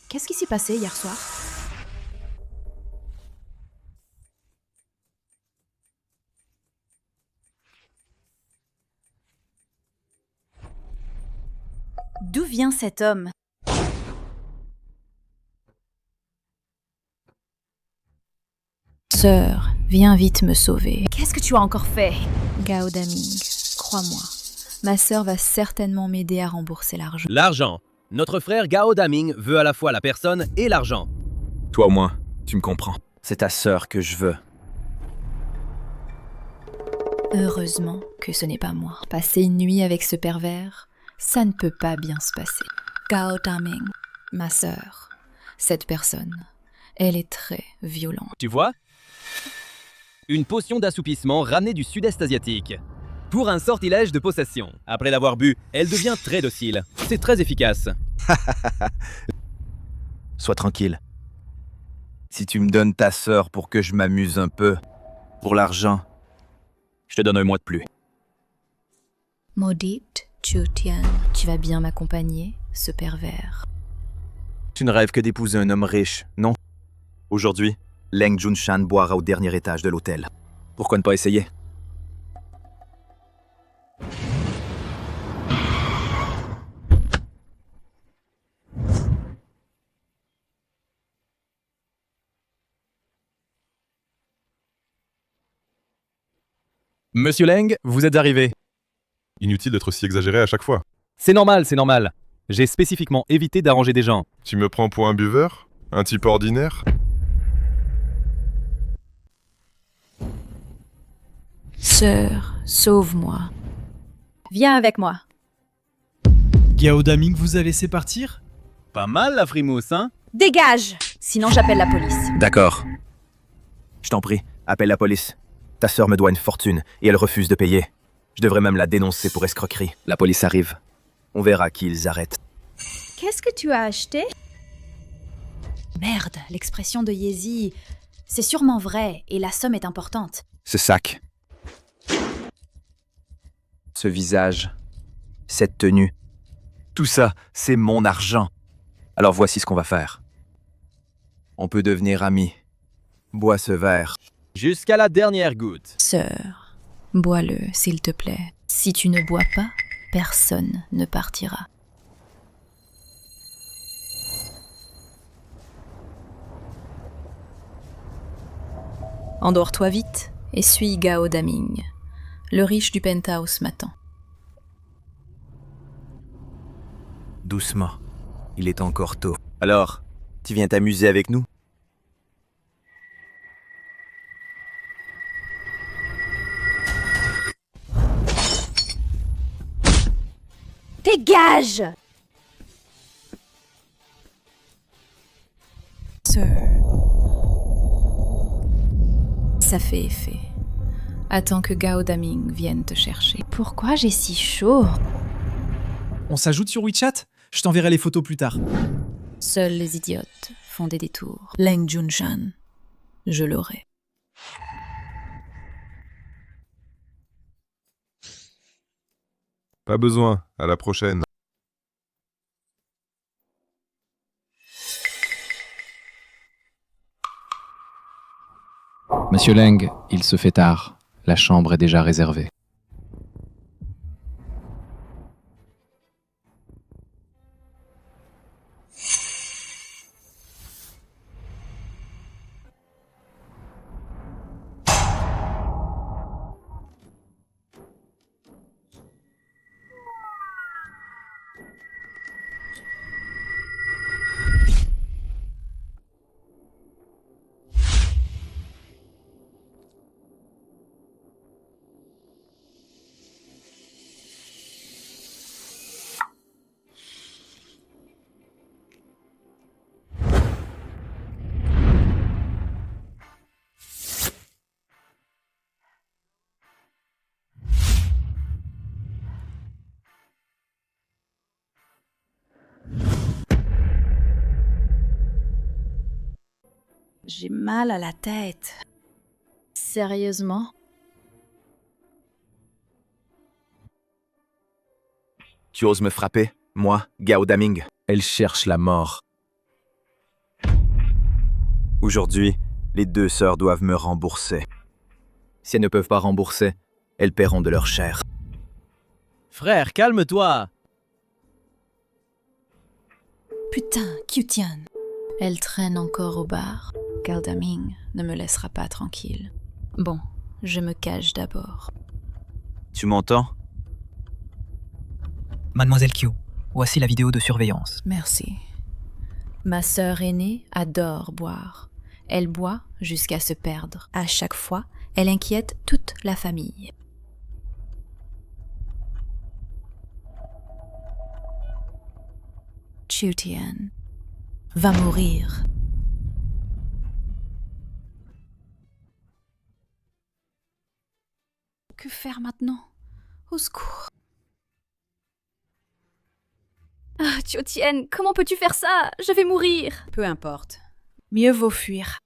Qu'est-ce qui s'est passé hier soir? D'où vient cet homme? Sœur, viens vite me sauver. Qu'est-ce que tu as encore fait? Gao Daming, crois-moi, ma sœur va certainement m'aider à rembourser l'argent. L'argent. Notre frère Gao Daming veut à la fois la personne et l'argent. Toi au moins, tu me comprends. C'est ta sœur que je veux. Heureusement que ce n'est pas moi. Passer une nuit avec ce pervers, ça ne peut pas bien se passer. Gao Daming, ma sœur, cette personne, elle est très violente. Tu vois? Une potion d'assoupissement ramenée du sud-est asiatique. Pour un sortilège de possession. Après l'avoir bu, elle devient très docile. C'est très efficace. Sois tranquille. Si tu me donnes ta sœur pour que je m'amuse un peu, pour l'argent, je te donne un mois de plus. Maudite Chu Tian, tu vas bien m'accompagner, ce pervers. Tu ne rêves que d'épouser un homme riche, non? Aujourd'hui, Leng Junshan boira au dernier étage de l'hôtel. Pourquoi ne pas essayer? Monsieur Leng, vous êtes arrivé. Inutile d'être si exagéré à chaque fois. C'est normal, c'est normal. J'ai spécifiquement évité d'arranger des gens. Tu me prends pour un buveur? Un type ordinaire? Sœur, sauve-moi. Viens avec moi. Gao Daming vous a laissé partir? Pas mal la frimousse, hein? Dégage! Sinon j'appelle la police. D'accord. Je t'en prie, appelle la police. Ta sœur me doit une fortune et elle refuse de payer. Je devrais même la dénoncer pour escroquerie. La police arrive. On verra qui ils arrêtent. Qu'est-ce que tu as acheté? Merde, l'expression de Yezi, c'est sûrement vrai et la somme est importante. Ce sac. Ce visage. Cette tenue. Tout ça, c'est mon argent. Alors voici ce qu'on va faire. On peut devenir amis. Bois ce verre. Jusqu'à la dernière goutte. Sœur, bois-le, s'il te plaît. Si tu ne bois pas, personne ne partira. Endors-toi vite et suis Gao Daming. Le riche du penthouse m'attend. Doucement. Il est encore tôt. Alors, tu viens t'amuser avec nous? Dégage! Sœur. Ça fait effet. Attends que Gao Daming vienne te chercher. Pourquoi j'ai si chaud? On s'ajoute sur WeChat? Je t'enverrai les photos plus tard. Seuls les idiotes font des détours. Leng Junshan, je l'aurai. Pas besoin, à la prochaine. Monsieur Leng, il se fait tard. La chambre est déjà réservée. J'ai mal à la tête. Sérieusement? Tu oses me frapper? Moi, Gao Daming. Elle cherche la mort. Aujourd'hui, les deux sœurs doivent me rembourser. Si elles ne peuvent pas rembourser, elles paieront de leur chair. Frère, calme-toi. Putain, Kyutian. Elle traîne encore au bar. Galdaming ne me laissera pas tranquille. Bon, je me cache d'abord. Tu m'entends? Mademoiselle Q, voici la vidéo de surveillance. Merci. Ma sœur aînée adore boire. Elle boit jusqu'à se perdre. À chaque fois, elle inquiète toute la famille. Kyutian va mourir. Que faire maintenant? Au secours. Ah, Kyutian, comment peux-tu faire ça? Je vais mourir. Peu importe. Mieux vaut fuir.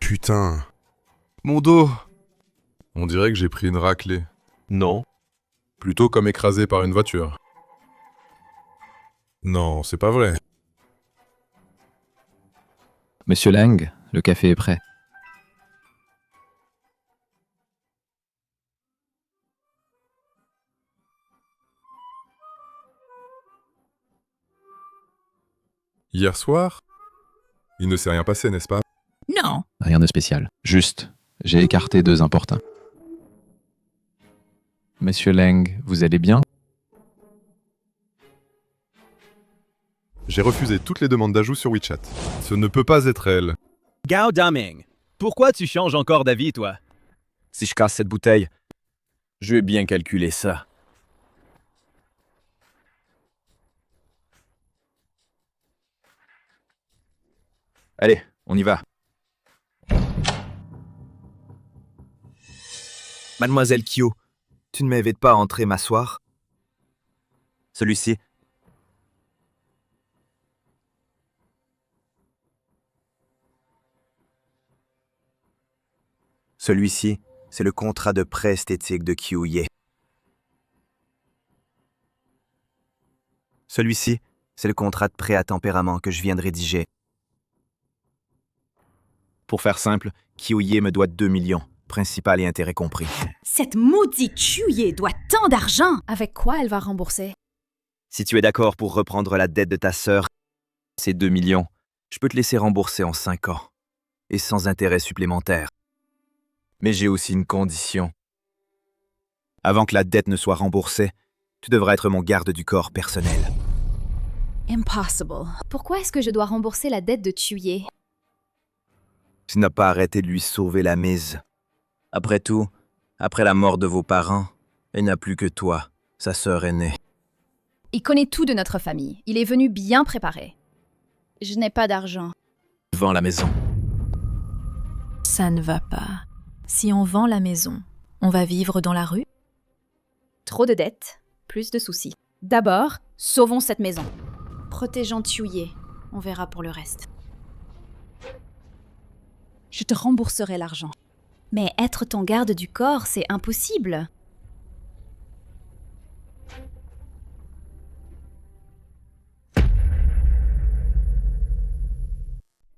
Putain. Mon dos. On dirait que j'ai pris une raclée. Non. Plutôt comme écrasé par une voiture. Non, c'est pas vrai. Monsieur Lang, le café est prêt. Hier soir? Il ne s'est rien passé, n'est-ce pas? Non. Rien de spécial. Juste, j'ai écarté 2 importuns. Monsieur Lang, vous allez bien? J'ai refusé toutes les demandes d'ajout sur WeChat. Ce ne peut pas être elle. Gao Daming, pourquoi tu changes encore d'avis, toi? Si je casse cette bouteille, je vais bien calculer ça. Allez, on y va. Mademoiselle Kyo, tu ne m'invites pas à entrer m'asseoir? Celui-ci. Celui-ci, c'est le contrat de prêt esthétique de Kyuye. Celui-ci, c'est le contrat de prêt à tempérament que je viens de rédiger. Pour faire simple, Kyuye me doit 2 millions, principal et intérêt compris. Cette maudite Kyuye doit tant d'argent. Avec quoi elle va rembourser? Si tu es d'accord pour reprendre la dette de ta sœur, ces 2 millions, je peux te laisser rembourser en 5 ans, et sans intérêt supplémentaire. Mais j'ai aussi une condition. Avant que la dette ne soit remboursée, tu devras être mon garde du corps personnel. Impossible. Pourquoi est-ce que je dois rembourser la dette de Kyuye? Tu n'as pas arrêté de lui sauver la mise. Après tout, après la mort de vos parents, il n'a plus que toi, sa sœur aînée. Il connaît tout de notre famille. Il est venu bien préparé. Je n'ai pas d'argent. Vends la maison. Ça ne va pas. Si on vend la maison, on va vivre dans la rue? Trop de dettes, plus de soucis. D'abord, sauvons cette maison. Protégeons Kyuye. On verra pour le reste. Je te rembourserai l'argent. Mais être ton garde du corps, c'est impossible.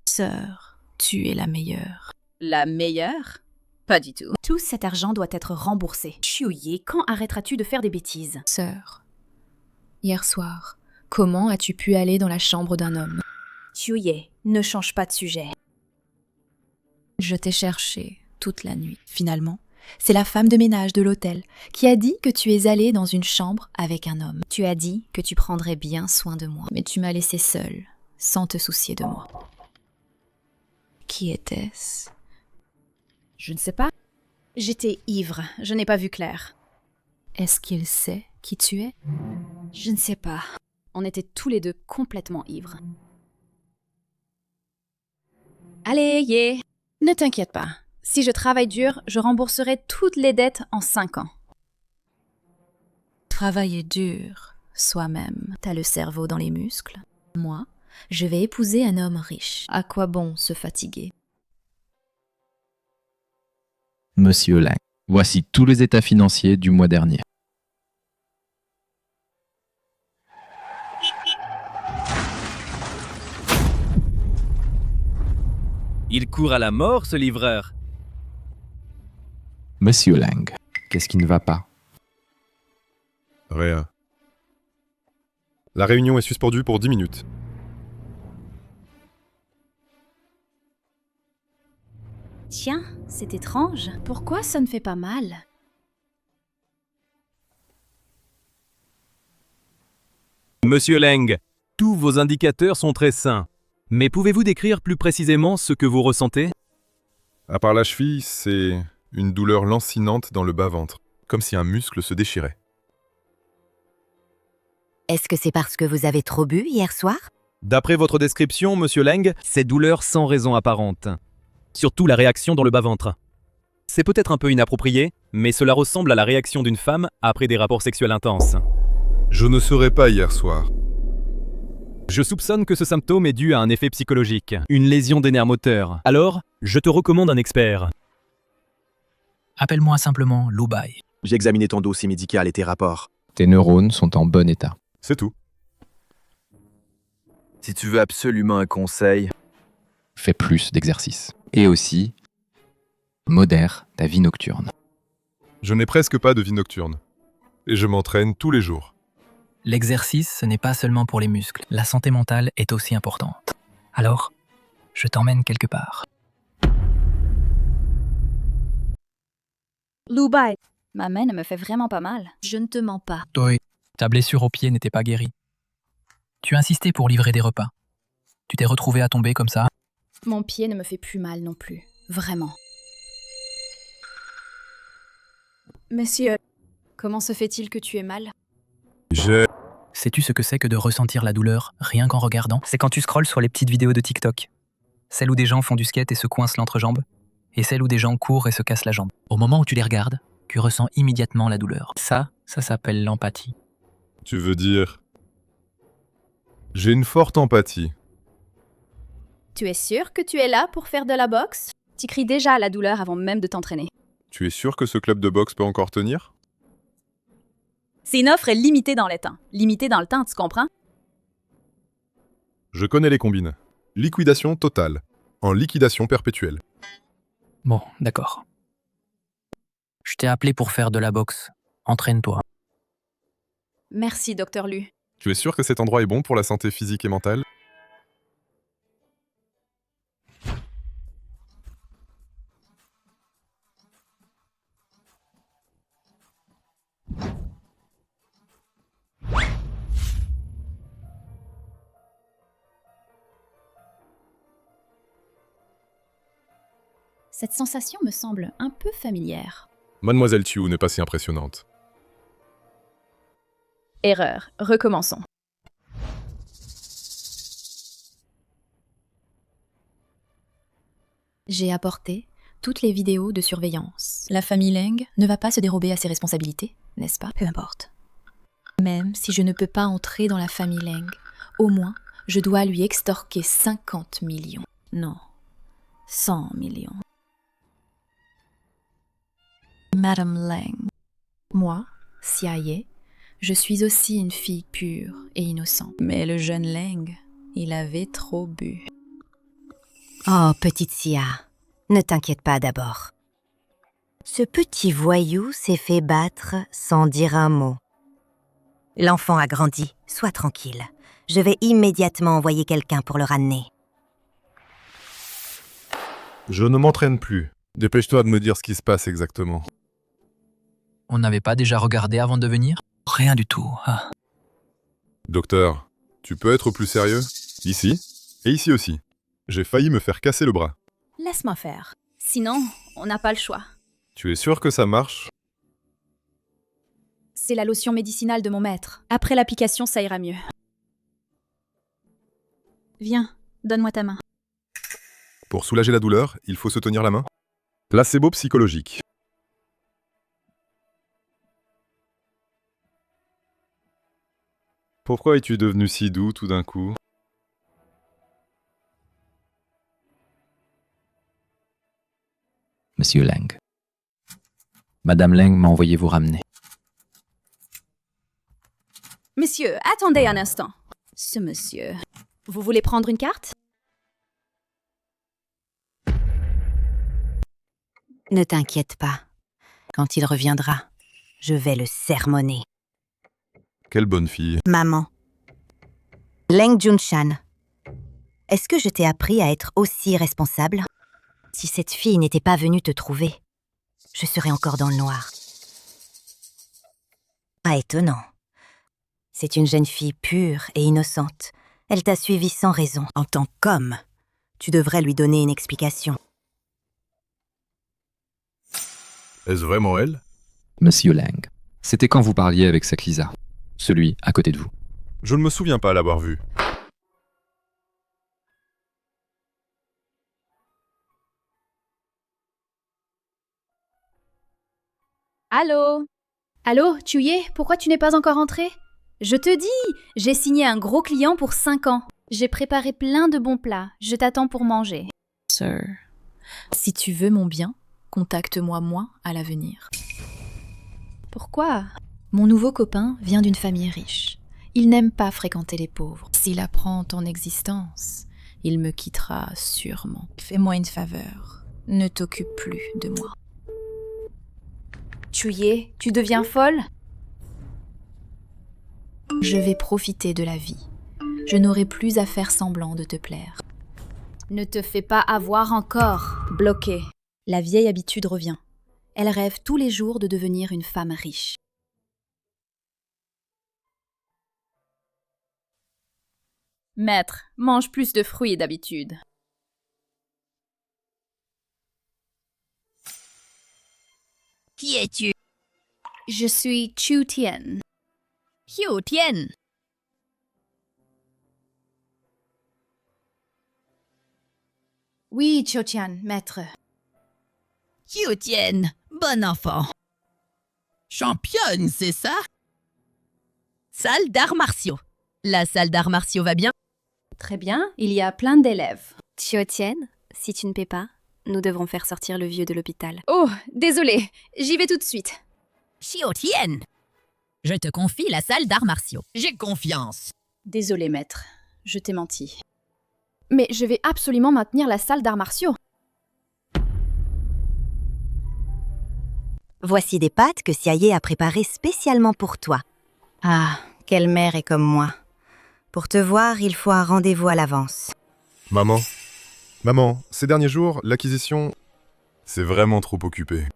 Sœur, tu es la meilleure. La meilleure? Pas du tout. Tout cet argent doit être remboursé. Kyuye, quand arrêteras-tu de faire des bêtises? Sœur, hier soir, comment as-tu pu aller dans la chambre d'un homme? Kyuye, ne change pas de sujet. Je t'ai cherché toute la nuit. Finalement, c'est la femme de ménage de l'hôtel qui a dit que tu es allée dans une chambre avec un homme. Tu as dit que tu prendrais bien soin de moi, mais tu m'as laissée seule, sans te soucier de moi. Qui était-ce? Je ne sais pas. J'étais ivre, je n'ai pas vu clair. Est-ce qu'il sait qui tu es? Je ne sais pas. On était tous les deux complètement ivres. Allez, yeah. Ne t'inquiète pas, Si je travaille dur, je rembourserai toutes les dettes en 5 ans. Travailler dur, soi-même. T'as le cerveau dans les muscles. Moi, je vais épouser un homme riche. À quoi bon se fatiguer? Monsieur Lang. Voici tous les états financiers du mois dernier. Il court à la mort, ce livreur. Monsieur Lang. Qu'est-ce qui ne va pas? Rien. La réunion est suspendue pour 10 minutes. Tiens, c'est étrange. Pourquoi ça ne fait pas mal? Monsieur Lang, tous vos indicateurs sont très sains. Mais pouvez-vous décrire plus précisément ce que vous ressentez? À part la cheville, c'est une douleur lancinante dans le bas-ventre, comme si un muscle se déchirait. Est-ce que c'est parce que vous avez trop bu hier soir? D'après votre description, monsieur Lang, ces douleurs sans raison apparente. Surtout la réaction dans le bas-ventre. C'est peut-être un peu inapproprié, mais cela ressemble à la réaction d'une femme après des rapports sexuels intenses. Je ne serai pas hier soir. Je soupçonne que ce symptôme est dû à un effet psychologique, une lésion des nerfs moteurs. Alors, je te recommande un expert. Appelle-moi simplement Lou Bai. J'ai examiné ton dossier médical et tes rapports. Tes neurones sont en bon état. C'est tout. Si tu veux absolument un conseil, Fais plus d'exercice. Et aussi, modère ta vie nocturne. Je n'ai presque pas de vie nocturne. Et je m'entraîne tous les jours. L'exercice, ce n'est pas seulement pour les muscles. La santé mentale est aussi importante. Alors, je t'emmène quelque part. Lou Bai, ma main ne me fait vraiment pas mal. Je ne te mens pas. Toi, ta blessure au pied n'était pas guérie. Tu as insisté pour livrer des repas. Tu t'es retrouvé à tomber comme ça. Mon pied ne me fait plus mal non plus. Vraiment. Monsieur, comment se fait-il que tu aies mal? Sais-tu ce que c'est que de ressentir la douleur rien qu'en regardant? C'est quand tu scrolles sur les petites vidéos de TikTok. Celles où des gens font du skate et se coincent l'entrejambe. Et celles où des gens courent et se cassent la jambe. Au moment où tu les regardes, tu ressens immédiatement la douleur. Ça s'appelle l'empathie. Tu veux dire... J'ai une forte empathie. Tu es sûr que tu es là pour faire de la boxe? Tu cries déjà à la douleur avant même de t'entraîner. Tu es sûr que ce club de boxe peut encore tenir? C'est une offre limitée dans le temps. Limitée dans le temps, tu comprends? Je connais les combines. Liquidation totale. En liquidation perpétuelle. Bon, d'accord. Je t'ai appelé pour faire de la boxe. Entraîne-toi. Merci, Dr. Lu. Tu es sûr que cet endroit est bon pour la santé physique et mentale? Cette sensation me semble un peu familière. Mademoiselle Chiu n'est pas si impressionnante. Erreur. Recommençons. J'ai apporté toutes les vidéos de surveillance. La famille Lang ne va pas se dérober à ses responsabilités, n'est-ce pas? Peu importe. Même si je ne peux pas entrer dans la famille Lang, au moins, je dois lui extorquer 50 millions. Non, 100 millions. Madame Lang. Moi, CIA, je suis aussi une fille pure et innocente. Mais le jeune Lang, il avait trop bu. Oh, petite Sia, ne t'inquiète pas d'abord. Ce petit voyou s'est fait battre sans dire un mot. L'enfant a grandi, sois tranquille. Je vais immédiatement envoyer quelqu'un pour le ramener. Je ne m'entraîne plus. Dépêche-toi de me dire ce qui se passe exactement. On n'avait pas déjà regardé avant de venir? Rien du tout. Ah. Docteur, tu peux être plus sérieux? Ici, et ici aussi. J'ai failli me faire casser le bras. Laisse-moi faire. Sinon, on n'a pas le choix. Tu es sûr que ça marche? C'est la lotion médicinale de mon maître. Après l'application, ça ira mieux. Viens, donne-moi ta main. Pour soulager la douleur, il faut se tenir la main? Placebo psychologique. Pourquoi es-tu devenu si doux tout d'un coup? Monsieur Lang. Madame Lang m'a envoyé vous ramener. Monsieur, attendez un instant. Ce monsieur... Vous voulez prendre une carte? Ne t'inquiète pas. Quand il reviendra, je vais le sermonner. Quelle bonne fille. Maman. Leng Junshan. Est-ce que je t'ai appris à être aussi responsable? Si cette fille n'était pas venue te trouver, je serais encore dans le noir. Pas étonnant. C'est une jeune fille pure et innocente. Elle t'a suivi sans raison. En tant qu'homme, tu devrais lui donner une explication. Est-ce vraiment elle? Monsieur Lang. C'était quand vous parliez avec Saklisa, celui à côté de vous. Je ne me souviens pas l'avoir vue. Allô? Allô, Chuye, pourquoi tu n'es pas encore entré? Je te dis, j'ai signé un gros client pour 5 ans. J'ai préparé plein de bons plats. Je t'attends pour manger. Sir, si tu veux mon bien, contacte-moi moi à l'avenir. Pourquoi? Mon nouveau copain vient d'une famille riche. Il n'aime pas fréquenter les pauvres. S'il apprend ton existence, il me quittera sûrement. Fais-moi une faveur. Ne t'occupe plus de moi. Chuye, tu deviens folle? Je vais profiter de la vie. Je n'aurai plus à faire semblant de te plaire. Ne te fais pas avoir encore. Bloqué. La vieille habitude revient. Elle rêve tous les jours de devenir une femme riche. Maître, mange plus de fruits d'habitude. Qui es-tu? Je suis Chu Tien. Xiu Tian. Oui, Chu Tian, maître. Xiu Tian, bon enfant. Championne, c'est ça? Salle d'arts martiaux. La salle d'arts martiaux va bien? Très bien, il y a plein d'élèves. Xiu Tian, si tu ne paies pas, nous devrons faire sortir le vieux de l'hôpital. Oh, désolé, j'y vais tout de suite. Xiu Tian, je te confie la salle d'arts martiaux. J'ai confiance. Désolé, maître, je t'ai menti. Mais je vais absolument maintenir la salle d'arts martiaux. Voici des pâtes que Xiaye a préparées spécialement pour toi. Ah, quelle mère est comme moi. Pour te voir, il faut un rendez-vous à l'avance. Maman, ces derniers jours, l'acquisition... C'est vraiment trop occupé.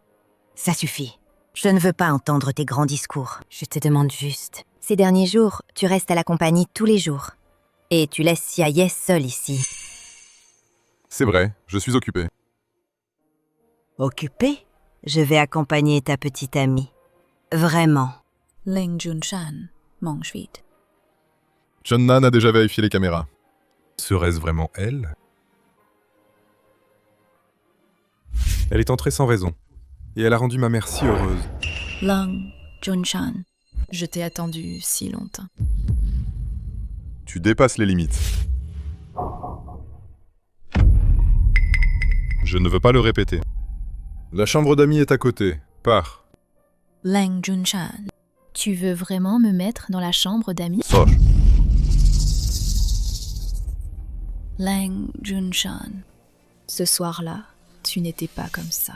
Ça suffit. Je ne veux pas entendre tes grands discours. Je te demande juste. Ces derniers jours, tu restes à la compagnie tous les jours. Et tu laisses Xiaye seule ici. C'est vrai, je suis occupé. Occupé? Je vais accompagner ta petite amie. Vraiment. Leng Junshan, mange vite. Chunnan a déjà vérifié les caméras. Serait-ce vraiment elle? Elle est entrée sans raison. Et elle a rendu ma mère si heureuse. Leng Junshan, je t'ai attendu si longtemps. Tu dépasses les limites. Je ne veux pas le répéter. La chambre d'amis est à côté. Pars. Leng Junshan, tu veux vraiment me mettre dans la chambre d'amis? Sors. Leng Junshan, ce soir-là, tu n'étais pas comme ça.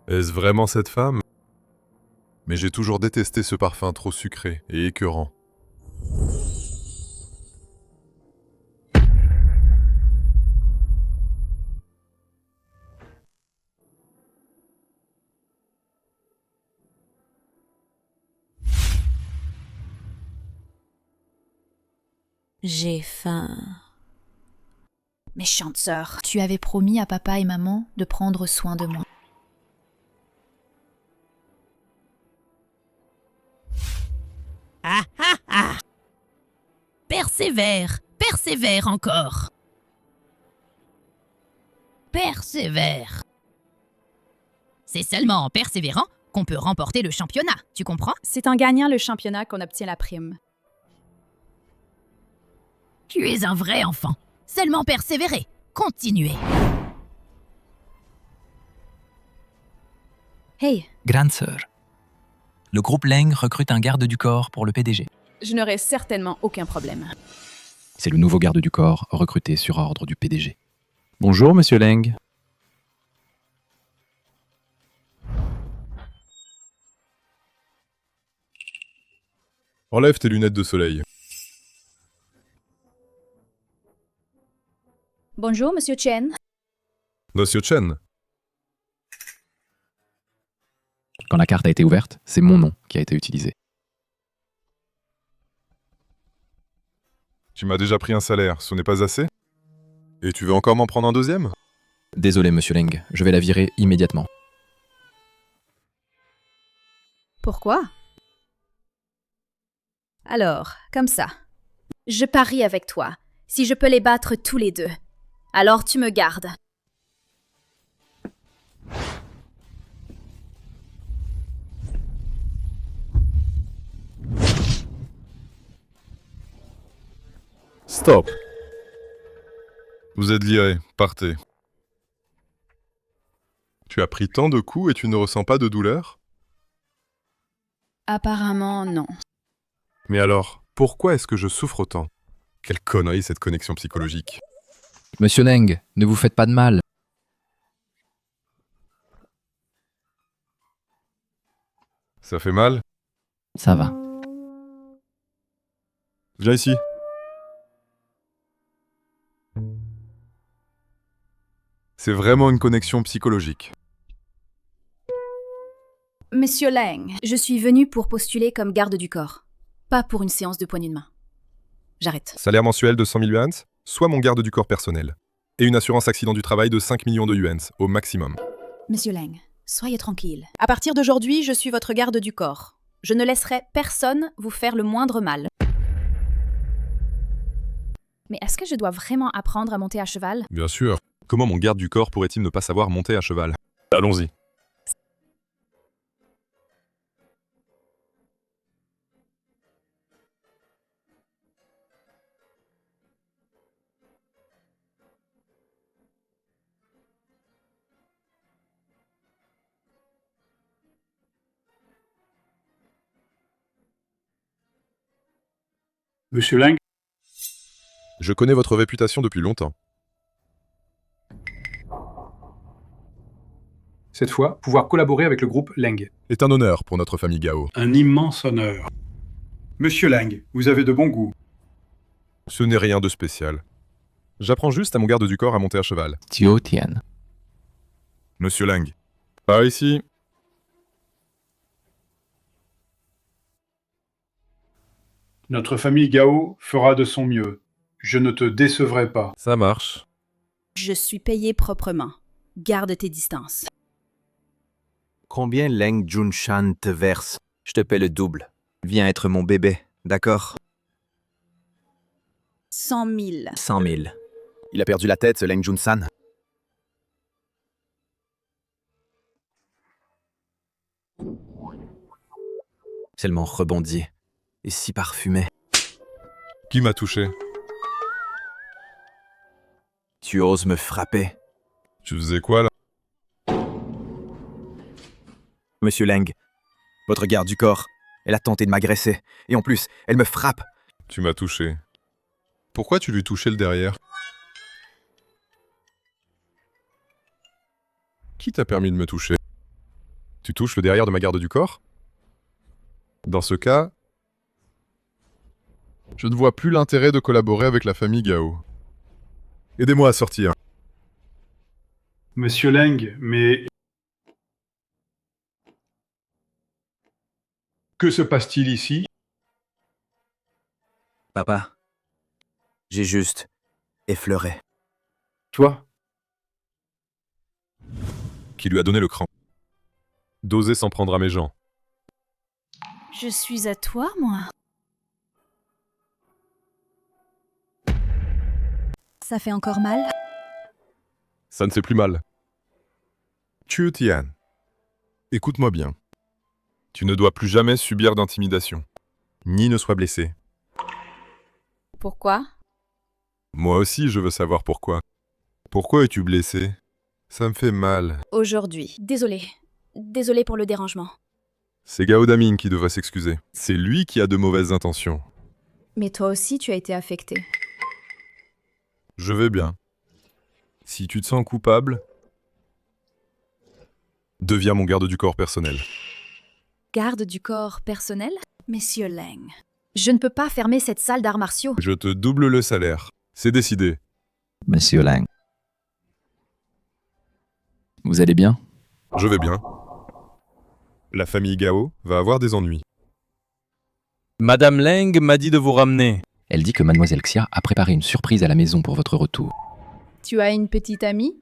Est-ce vraiment cette femme? Mais j'ai toujours détesté ce parfum trop sucré et écœurant. J'ai faim. Méchante sœur. Tu avais promis à papa et maman de prendre soin de moi. Persévère, persévère encore. Persévère. C'est seulement en persévérant qu'on peut remporter le championnat, tu comprends? C'est en gagnant le championnat qu'on obtient la prime. Tu es un vrai enfant. Seulement persévérer, continuez. Hey, Grande sœur. Le groupe Leng recrute un garde du corps pour le PDG. je n'aurai certainement aucun problème. C'est le nouveau garde du corps recruté sur ordre du PDG. Bonjour, monsieur Leng. Enlève tes lunettes de soleil. Bonjour, Monsieur Chen. Monsieur Chen, Quand la carte a été ouverte, c'est mon nom qui a été utilisé. tu m'as déjà pris un salaire, ce n'est pas assez? Et tu veux encore m'en prendre un deuxième? Désolé, monsieur Leng, je vais la virer immédiatement. Pourquoi? Alors, comme ça. Je parie avec toi. Si je peux les battre tous les deux, alors tu me gardes. Stop. Vous êtes viré, partez. Tu as pris tant de coups et tu ne ressens pas de douleur? Apparemment, non. Mais alors, pourquoi est-ce que je souffre autant? Quelle connerie cette connexion psychologique. Monsieur Leng, ne vous faites pas de mal. Ça fait mal? Ça va. Viens ici. C'est vraiment une connexion psychologique. Monsieur Leng, je suis venu pour postuler comme garde du corps, pas pour une séance de poignée de main. J'arrête. Salaire mensuel de 100 000 yuans, soit mon garde du corps personnel. Et une assurance accident du travail de 5 millions de yuans, au maximum. Monsieur Leng, soyez tranquille. À partir d'aujourd'hui, je suis votre garde du corps. Je ne laisserai personne vous faire le moindre mal. Mais est-ce que je dois vraiment apprendre à monter à cheval? Bien sûr. Comment mon garde du corps pourrait-il ne pas savoir monter à cheval? Allons-y. Monsieur Leng, Je connais votre réputation depuis longtemps. cette fois, pouvoir collaborer avec le groupe Leng. Est un honneur pour notre famille Gao. Un immense honneur. Monsieur Leng, vous avez de bons goûts. Ce n'est rien de spécial. J'apprends juste à mon garde du corps à monter à cheval. Tio Tian. Monsieur Lang. Par ici. Notre famille Gao fera de son mieux. Je ne te décevrai pas. Ça marche. Je suis payé proprement. Garde tes distances. Combien Leng Junshan te verse? Je te paie le double. Viens être mon bébé, d'accord? 100 000. 100 000. Il a perdu la tête, ce Leng Junsan. Tellement rebondi. Et si parfumé. Qui m'a touché? Tu oses me frapper? Tu faisais quoi, là? Monsieur Leng, votre garde du corps, elle a tenté de m'agresser. Et en plus, elle me frappe. Tu m'as touché. Pourquoi tu lui touchais le derrière? Qui t'a permis de me toucher? Tu touches le derrière de ma garde du corps? Dans ce cas, je ne vois plus l'intérêt de collaborer avec la famille Gao. Aidez-moi à sortir. Monsieur Leng, mais... Que se passe-t-il ici? Papa, j'ai juste effleuré. Toi? Qui lui a donné le cran? D'oser s'en prendre à mes gens. Je suis à toi, moi. Ça fait encore mal? Ça ne fait plus mal. Chu Tian, écoute-moi bien. Tu ne dois plus jamais subir d'intimidation, ni ne sois blessé. Pourquoi? Moi aussi, je veux savoir pourquoi. Pourquoi es-tu blessé? Ça me fait mal. Aujourd'hui. Désolée. Désolée pour le dérangement. C'est Gao Daming qui devrait s'excuser. C'est lui qui a de mauvaises intentions. Mais toi aussi, tu as été affecté. Je vais bien. Si tu te sens coupable, deviens mon garde du corps personnel. Garde du corps personnel? Monsieur Leng, je ne peux pas fermer cette salle d'arts martiaux. Je te double le salaire. C'est décidé. Monsieur Lang. Vous allez bien? Je vais bien. La famille Gao va avoir des ennuis. Madame Leng m'a dit de vous ramener. Elle dit que Mademoiselle Xia a préparé une surprise à la maison pour votre retour. Tu as une petite amie?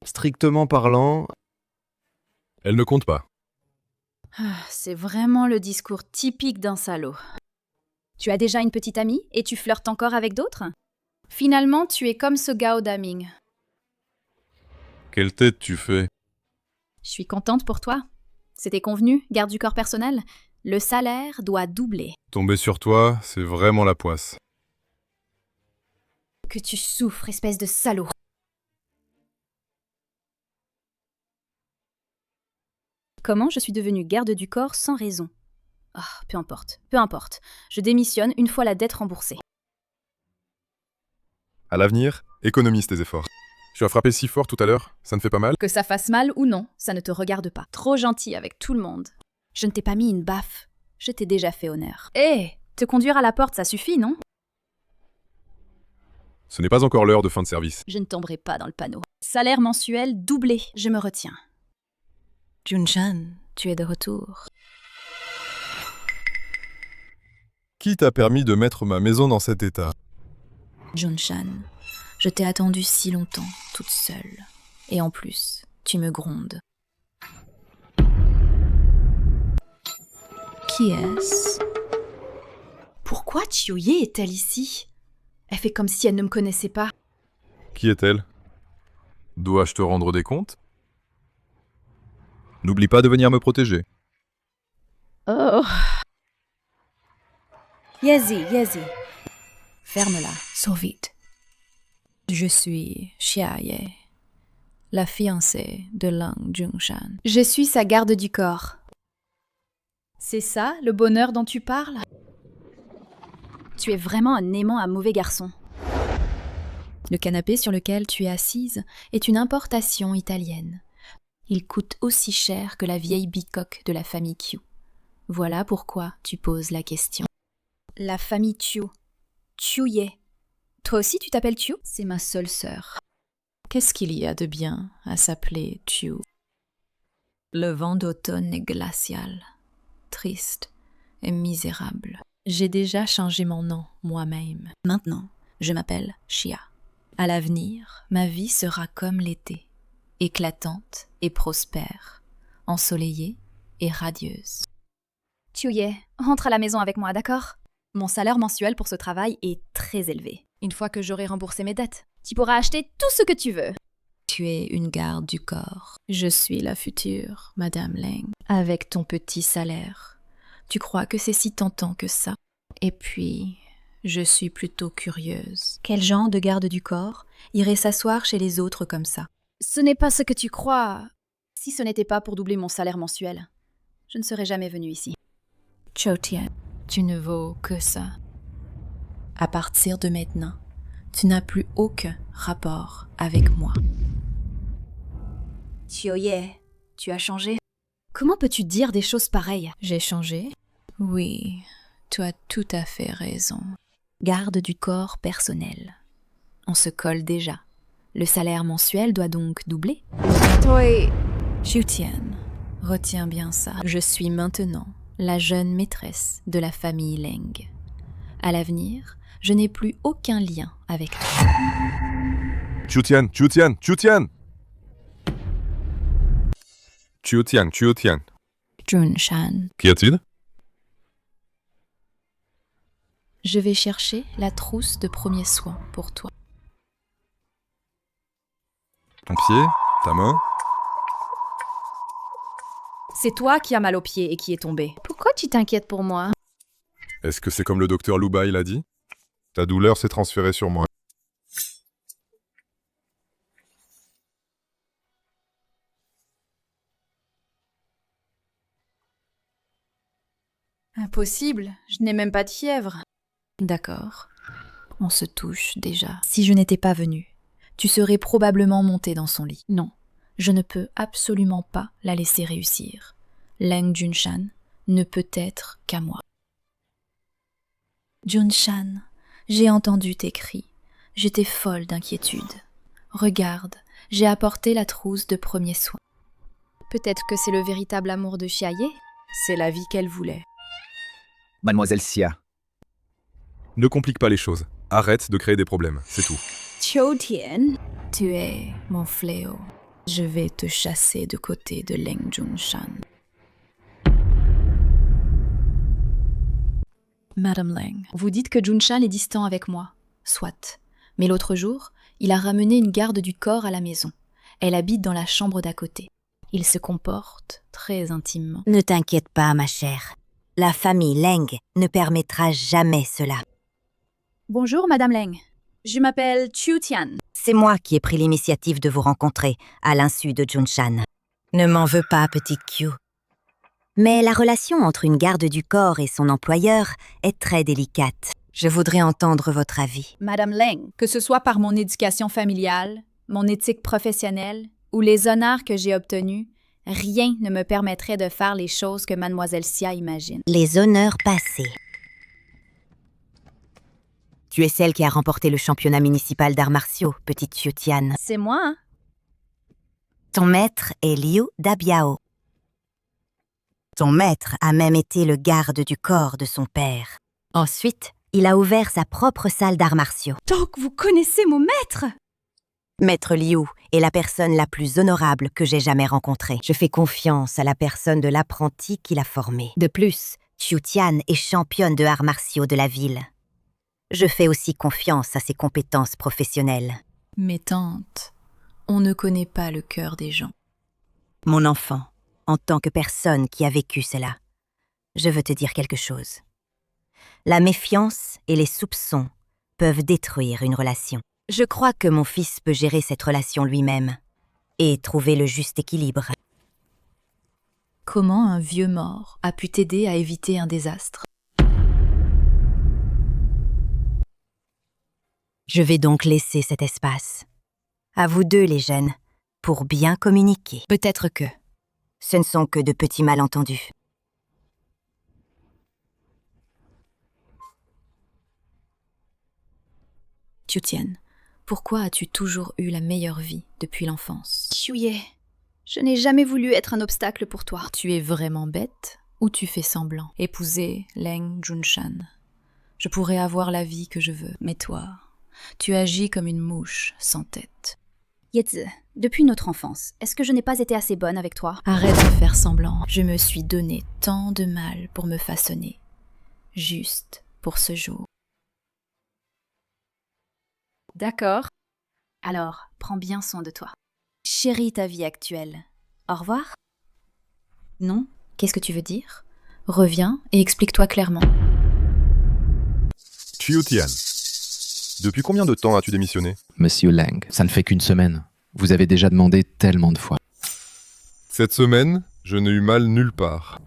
Strictement parlant, elle ne compte pas. C'est vraiment le discours typique d'un salaud. Tu as déjà une petite amie et tu flirtes encore avec d'autres? Finalement, tu es comme ce Gao Daming. Quelle tête tu fais? Je suis contente pour toi. C'était convenu, garde du corps personnel. Le salaire doit doubler. Tomber sur toi, c'est vraiment la poisse. Que tu souffres, espèce de salaud. Comment je suis devenue garde du corps sans raison? Peu importe, peu importe. Je démissionne une fois la dette remboursée. À l'avenir, économise tes efforts. Tu as frappé si fort tout à l'heure, ça ne fait pas mal? Que ça fasse mal ou non, ça ne te regarde pas. Trop gentil avec tout le monde. Je ne t'ai pas mis une baffe. Je t'ai déjà fait honneur. Hé, te conduire à la porte, ça suffit, non? Ce n'est pas encore l'heure de fin de service. Je ne tomberai pas dans le panneau. Salaire mensuel doublé, je me retiens. Junshan, tu es de retour. Qui t'a permis de mettre ma maison dans cet état? Junshan, je t'ai attendu si longtemps, toute seule. Et en plus, tu me grondes. Qui est-ce? Pourquoi Chioye est-elle ici? Elle fait comme si elle ne me connaissait pas. Qui est-elle? Dois-je te rendre des comptes? N'oublie pas de venir me protéger. Oh. Yezi. Ferme-la. So vite. Je suis Xiaye, la fiancée de Lang Junshan. Je suis sa garde du corps. C'est ça, le bonheur dont tu parles? Tu es vraiment un aimant à mauvais garçon. Le canapé sur lequel tu es assise est une importation italienne. Il coûte aussi cher que la vieille bicoque de la famille Qiu. Voilà pourquoi tu poses la question. La famille Qiu. Qiuye. Toi aussi tu t'appelles Qiu? C'est ma seule sœur. Qu'est-ce qu'il y a de bien à s'appeler Qiu? Le vent d'automne est glacial, triste et misérable. J'ai déjà changé mon nom moi-même. Maintenant, je m'appelle Xia. À l'avenir, ma vie sera comme l'été, éclatante et prospère, ensoleillée et radieuse. Qiuye, rentre à la maison avec moi, d'accord? Mon salaire mensuel pour ce travail est très élevé. Une fois que j'aurai remboursé mes dettes, tu pourras acheter tout ce que tu veux. Tu es une garde du corps. Je suis la future Madame Leng. Avec ton petit salaire, tu crois que c'est si tentant que ça? Et puis, je suis plutôt curieuse. Quel genre de garde du corps irait s'asseoir chez les autres comme ça? Ce n'est pas ce que tu crois. Si ce n'était pas pour doubler mon salaire mensuel, je ne serais jamais venue ici. Choutian, tu ne vaux que ça. À partir de maintenant, tu n'as plus aucun rapport avec moi. Qiuye, tu as changé? Comment peux-tu dire des choses pareilles? J'ai changé? Oui, tu as tout à fait raison. Garde du corps personnel. On se colle déjà. Le salaire mensuel doit donc doubler. Toi... Choutian, retiens bien ça. Je suis maintenant la jeune maîtresse de la famille Leng. À l'avenir, je n'ai plus aucun lien avec toi. Choutian! Junshan. Qu'y a-t-il? Je vais chercher la trousse de premiers soins pour toi. Ton pied? Ta main? C'est toi qui as mal au pied et qui est tombé. Pourquoi tu t'inquiètes pour moi? Est-ce que c'est comme le docteur Loubaï l'a dit? Ta douleur s'est transférée sur moi. Impossible, je n'ai même pas de fièvre. D'accord. On se touche déjà. Si je n'étais pas venue, tu serais probablement montée dans son lit. Non, je ne peux absolument pas la laisser réussir. Leng Junshan ne peut être qu'à moi. Junshan, j'ai entendu tes cris. J'étais folle d'inquiétude. Regarde, j'ai apporté la trousse de premiers soins. Peut-être que c'est le véritable amour de Xiaye. C'est la vie qu'elle voulait. Mademoiselle Xia, Ne complique pas les choses. Arrête de créer des problèmes, c'est tout. Qiu Tian. Tu es mon fléau. Je vais te chasser de côté de Leng Junshan. Madame Leng, vous dites que Junshan est distant avec moi. Soit. Mais l'autre jour, il a ramené une garde du corps à la maison. Elle habite dans la chambre d'à côté. Il se comporte très intimement. Ne t'inquiète pas, ma chère. La famille Leng ne permettra jamais cela. Bonjour, Madame Leng. Je m'appelle Qiu Tian. C'est moi qui ai pris l'initiative de vous rencontrer, à l'insu de Junshan. Ne m'en veux pas, petite Qiu. Mais la relation entre une garde du corps et son employeur est très délicate. Je voudrais entendre votre avis. Madame Leng, que ce soit par mon éducation familiale, mon éthique professionnelle ou les honneurs que j'ai obtenus, rien ne me permettrait de faire les choses que Mademoiselle Xia imagine. Les honneurs passés. Tu es celle qui a remporté le championnat municipal d'arts martiaux, petite Qiu Tian. C'est moi, hein? Ton maître est Liu Dabiao. Ton maître a même été le garde du corps de son père. Ensuite, il a ouvert sa propre salle d'arts martiaux. Donc vous connaissez mon maître? Maître Liu est la personne la plus honorable que j'ai jamais rencontrée. Je fais confiance à la personne de l'apprenti qui l'a formé. De plus, Qiu Tian est championne de arts martiaux de la ville. Je fais aussi confiance à ses compétences professionnelles. Mes tantes, on ne connaît pas le cœur des gens. Mon enfant, en tant que personne qui a vécu cela, je veux te dire quelque chose. La méfiance et les soupçons peuvent détruire une relation. Je crois que mon fils peut gérer cette relation lui-même et trouver le juste équilibre. Comment un vieux mort a pu t'aider à éviter un désastre? Je vais donc laisser cet espace. À vous deux, les jeunes, pour bien communiquer. Peut-être que ce ne sont que de petits malentendus. Qiu Tian, pourquoi as-tu toujours eu la meilleure vie depuis l'enfance? Qiuye, je n'ai jamais voulu être un obstacle pour toi. Tu es vraiment bête ou tu fais semblant? Épouser Leng Junshan. Je pourrais avoir la vie que je veux, mais toi, tu agis comme une mouche sans tête. Yezi, depuis notre enfance, est-ce que je n'ai pas été assez bonne avec toi? Arrête de faire semblant. Je me suis donné tant de mal pour me façonner. Juste pour ce jour. D'accord. Alors, prends bien soin de toi. Chéris ta vie actuelle. Au revoir. Non? Qu'est-ce que tu veux dire? Reviens et explique-toi clairement. Qiu Tian, depuis combien de temps as-tu démissionné? Monsieur Leng, ça ne fait qu'une semaine. Vous avez déjà demandé tellement de fois. Cette semaine, je n'ai eu mal nulle part.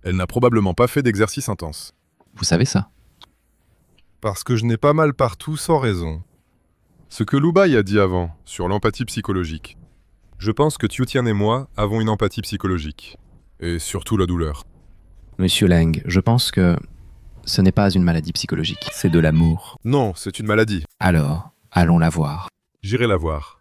Elle n'a probablement pas fait d'exercice intense. Vous savez ça? Parce que je n'ai pas mal partout sans raison. Ce que Loubaï a dit avant, sur l'empathie psychologique. Je pense que Qiu Tian et moi avons une empathie psychologique. Et surtout la douleur. Monsieur Leng, je pense que ce n'est pas une maladie psychologique, c'est de l'amour. Non, c'est une maladie. Alors, allons la voir. J'irai la voir.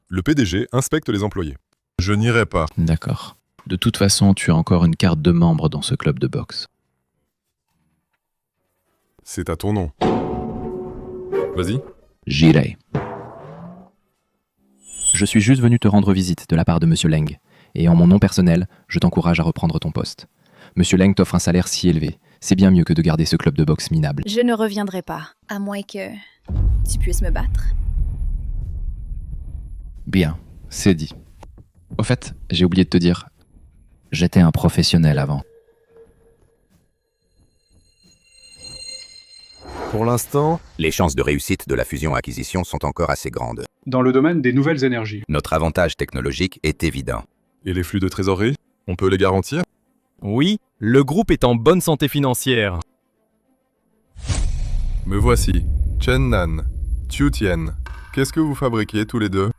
Le PDG inspecte les employés. Je n'irai pas. D'accord. De toute façon, tu as encore une carte de membre dans ce club de boxe. C'est à ton nom. Vas-y. J'irai. Je suis juste venu te rendre visite de la part de Monsieur Leng, et en mon nom personnel, je t'encourage à reprendre ton poste. Monsieur Leng t'offre un salaire si élevé, C'est bien mieux que de garder ce club de boxe minable. Je ne reviendrai pas, à moins que tu puisses me battre. Bien, c'est dit. Au fait, j'ai oublié de te dire, j'étais un professionnel avant. Pour l'instant, les chances de réussite de la fusion-acquisition sont encore assez grandes. Dans le domaine des nouvelles énergies. Notre avantage technologique est évident. et les flux de trésorerie, on peut les garantir? Oui, le groupe est en bonne santé financière. Me voici, Chen Nan, Qiu Tian. Qu'est-ce que vous fabriquez tous les deux?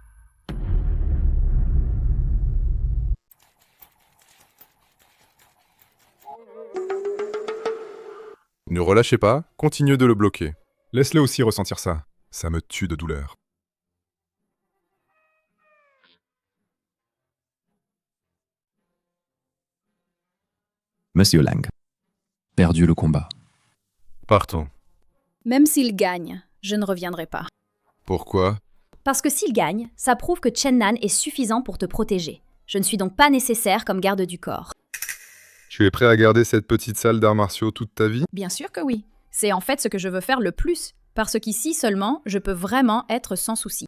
Ne relâchez pas, continuez de le bloquer. Laisse-le aussi ressentir ça. Ça me tue de douleur. Monsieur Lang. Perdu le combat. Partons. Même s'il gagne, je ne reviendrai pas. Pourquoi? Parce que s'il gagne, ça prouve que Chen Nan est suffisant pour te protéger. Je ne suis donc pas nécessaire comme garde du corps. Tu es prêt à garder cette petite salle d'arts martiaux toute ta vie? Bien sûr que oui. C'est en fait ce que je veux faire le plus, parce qu'ici seulement, je peux vraiment être sans souci.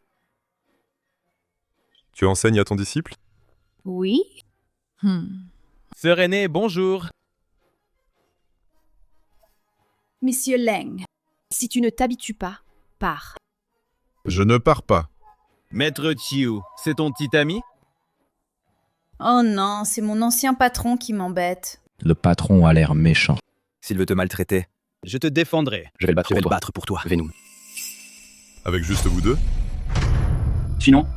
Tu enseignes à ton disciple? Oui. Sœur aînée, bonjour. Monsieur Leng, si tu ne t'habitues pas, pars. Je ne pars pas. Maître Chiu, c'est ton petit ami? Oh non, c'est mon ancien patron qui m'embête. Le patron a l'air méchant. S'il veut te maltraiter, Je te défendrai. je vais le battre pour toi. Venom. Avec juste vous deux? Sinon,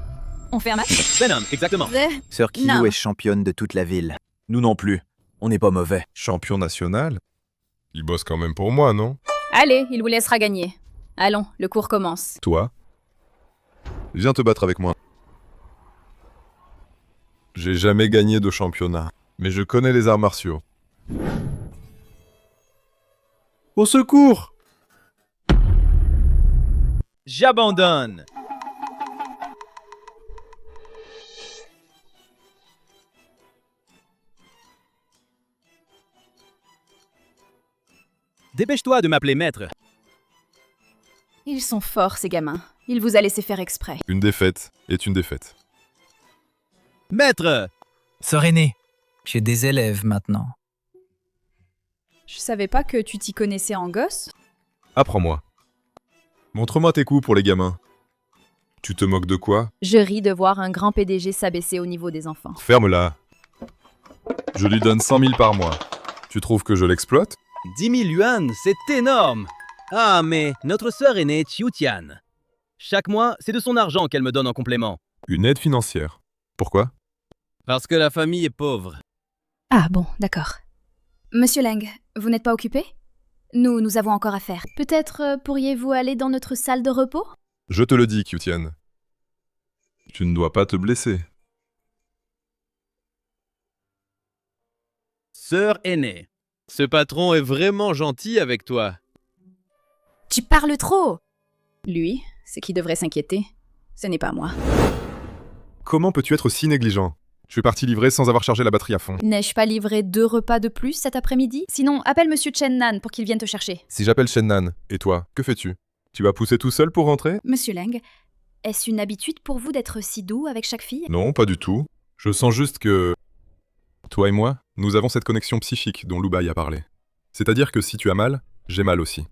On fait un match? Venom, exactement. Sœur Kiyu Non. est championne de toute la ville. Nous non plus. On n'est pas mauvais. Champion national? Il bosse quand même pour moi, non? Allez, il vous laissera gagner. Allons, le cours commence. Toi? Viens te battre avec moi. J'ai jamais gagné de championnat, mais je connais les arts martiaux. Au secours! J'abandonne. Dépêche-toi de m'appeler maître. Ils sont forts, ces gamins. Il vous a laissé faire exprès. Une défaite est une défaite. Maître! Sœur aînée, j'ai des élèves maintenant. Je savais pas que tu t'y connaissais en gosse. Apprends-moi. Montre-moi tes coups pour les gamins. Tu te moques de quoi? Je ris de voir un grand PDG s'abaisser au niveau des enfants. Ferme-la. Je lui donne 100 000 par mois. Tu trouves que je l'exploite? 10 000 yuan, c'est énorme! Ah, mais notre sœur aînée, Qiu Tian. Chaque mois, c'est de son argent qu'elle me donne en complément. Une aide financière. Pourquoi? Parce que la famille est pauvre. Ah bon, d'accord. Monsieur Leng, vous n'êtes pas occupé? Nous avons encore à faire. Peut-être pourriez-vous aller dans notre salle de repos? Je te le dis, Qiu Tian. Tu ne dois pas te blesser. Sœur aînée, ce patron est vraiment gentil avec toi. Tu parles trop! Lui, c'est qui devrait s'inquiéter. Ce n'est pas moi. Comment peux-tu être si négligent? Je suis parti livrer sans avoir chargé la batterie à fond. N'ai-je pas livré 2 repas de plus cet après-midi? Sinon, appelle Monsieur Chen Nan pour qu'il vienne te chercher. Si j'appelle Chen Nan, et toi, que fais-tu? Tu vas pousser tout seul pour rentrer? Monsieur Leng, est-ce une habitude pour vous d'être si doux avec chaque fille? Non, pas du tout. Je sens juste que... Toi et moi, nous avons cette connexion psychique dont Lubai a parlé. C'est-à-dire que si tu as mal, j'ai mal aussi.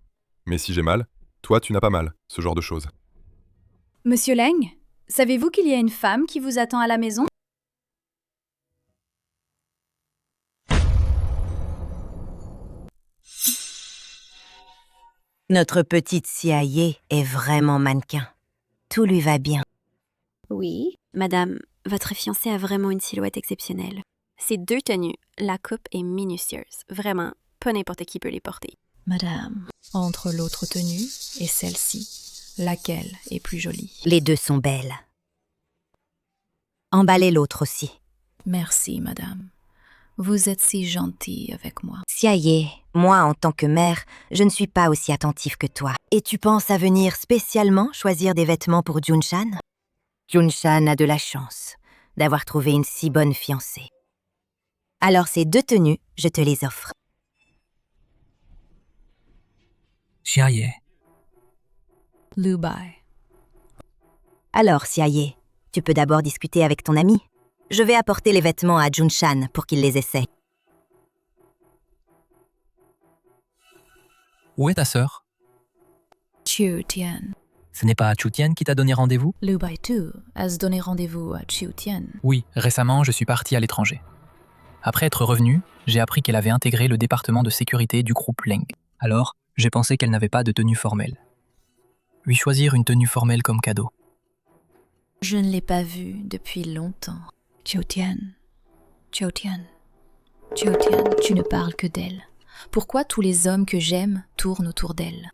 Mais si j'ai mal, toi tu n'as pas mal, ce genre de choses. Monsieur Leng, savez-vous qu'il y a une femme qui vous attend à la maison? Notre petite Xiaye est vraiment mannequin. Tout lui va bien. Oui, madame, votre fiancé a vraiment une silhouette exceptionnelle. Ces 2 tenues, la coupe est minutieuse. Vraiment, pas n'importe qui peut les porter. Madame, entre l'autre tenue et celle-ci, laquelle est plus jolie? Les 2 sont belles. Emballez l'autre aussi. Merci, madame. Vous êtes si gentille avec moi. Xiaye, moi en tant que mère, je ne suis pas aussi attentive que toi. Et tu penses à venir spécialement choisir des vêtements pour Junshan? Junshan a de la chance d'avoir trouvé une si bonne fiancée. Alors ces 2 tenues, je te les offre. Xiaye. Lu Bai. Alors, Xiaye, tu peux d'abord discuter avec ton ami. Je vais apporter les vêtements à Junshan pour qu'il les essaie. Où est ta sœur? Chiu Tian. Ce n'est pas Chu Tian qui t'a donné rendez-vous? Lu Bai Tu a donné rendez-vous à Chiu Tian. Oui, récemment, je suis parti à l'étranger. Après être revenu, j'ai appris qu'elle avait intégré le département de sécurité du groupe Leng. Alors, j'ai pensé qu'elle n'avait pas de tenue formelle. Lui choisir une tenue formelle comme cadeau. Je ne l'ai pas vue depuis longtemps. Chiu Tian. Chiu Tian. Chiu Tian, tu ne parles que d'elle. Pourquoi tous les hommes que j'aime tournent autour d'elle?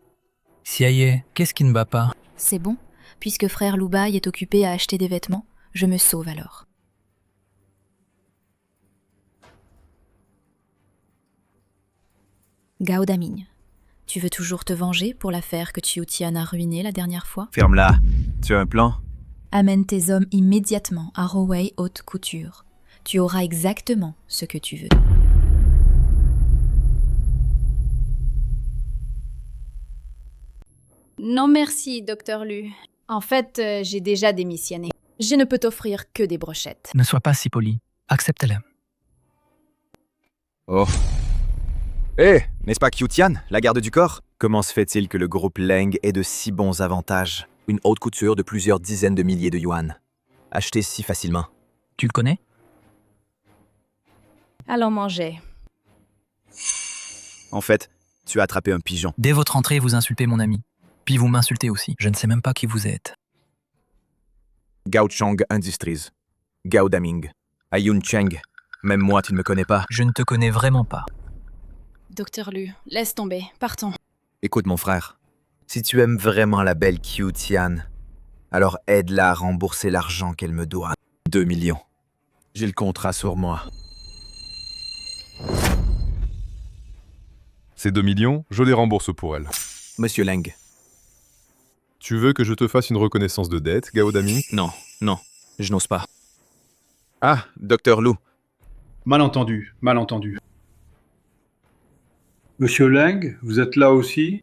Xiaye, qu'est-ce qui ne va pas? C'est bon, puisque frère Lu Bai est occupé à acheter des vêtements, je me sauve alors. Gao Daming, tu veux toujours te venger pour l'affaire que Chiu Tian a ruinée la dernière fois? Ferme-la. Tu as un plan? Amène tes hommes immédiatement à Rowei Haute Couture. Tu auras exactement ce que tu veux. Non merci, docteur Lu. En fait, j'ai déjà démissionné. Je ne peux t'offrir que des brochettes. Ne sois pas si poli. Accepte-le. Oh. Hé, n'est-ce pas Qiutian, la garde du corps? Comment se fait-il que le groupe Leng ait de si bons avantages? Une haute couture de plusieurs dizaines de milliers de yuan. Achetée si facilement. Tu le connais? Allons manger. En fait, tu as attrapé un pigeon. Dès votre entrée, vous insultez mon ami. Puis vous m'insultez aussi. Je ne sais même pas qui vous êtes. Gao Chong Industries. Gao Daming. Ayun Cheng. Même moi, tu ne me connais pas. Je ne te connais vraiment pas. Docteur Lu, laisse tomber. Partons. Écoute mon frère, si tu aimes vraiment la belle Qiutian, alors aide-la à rembourser l'argent qu'elle me doit. 2 millions. J'ai le contrat sur moi. Ces 2 millions, je les rembourse pour elle. Monsieur Leng. Tu veux que je te fasse une reconnaissance de dette, Gao Daming? Non, non, je n'ose pas. Ah, Docteur Lu. Malentendu, malentendu. Monsieur Leng, vous êtes là aussi?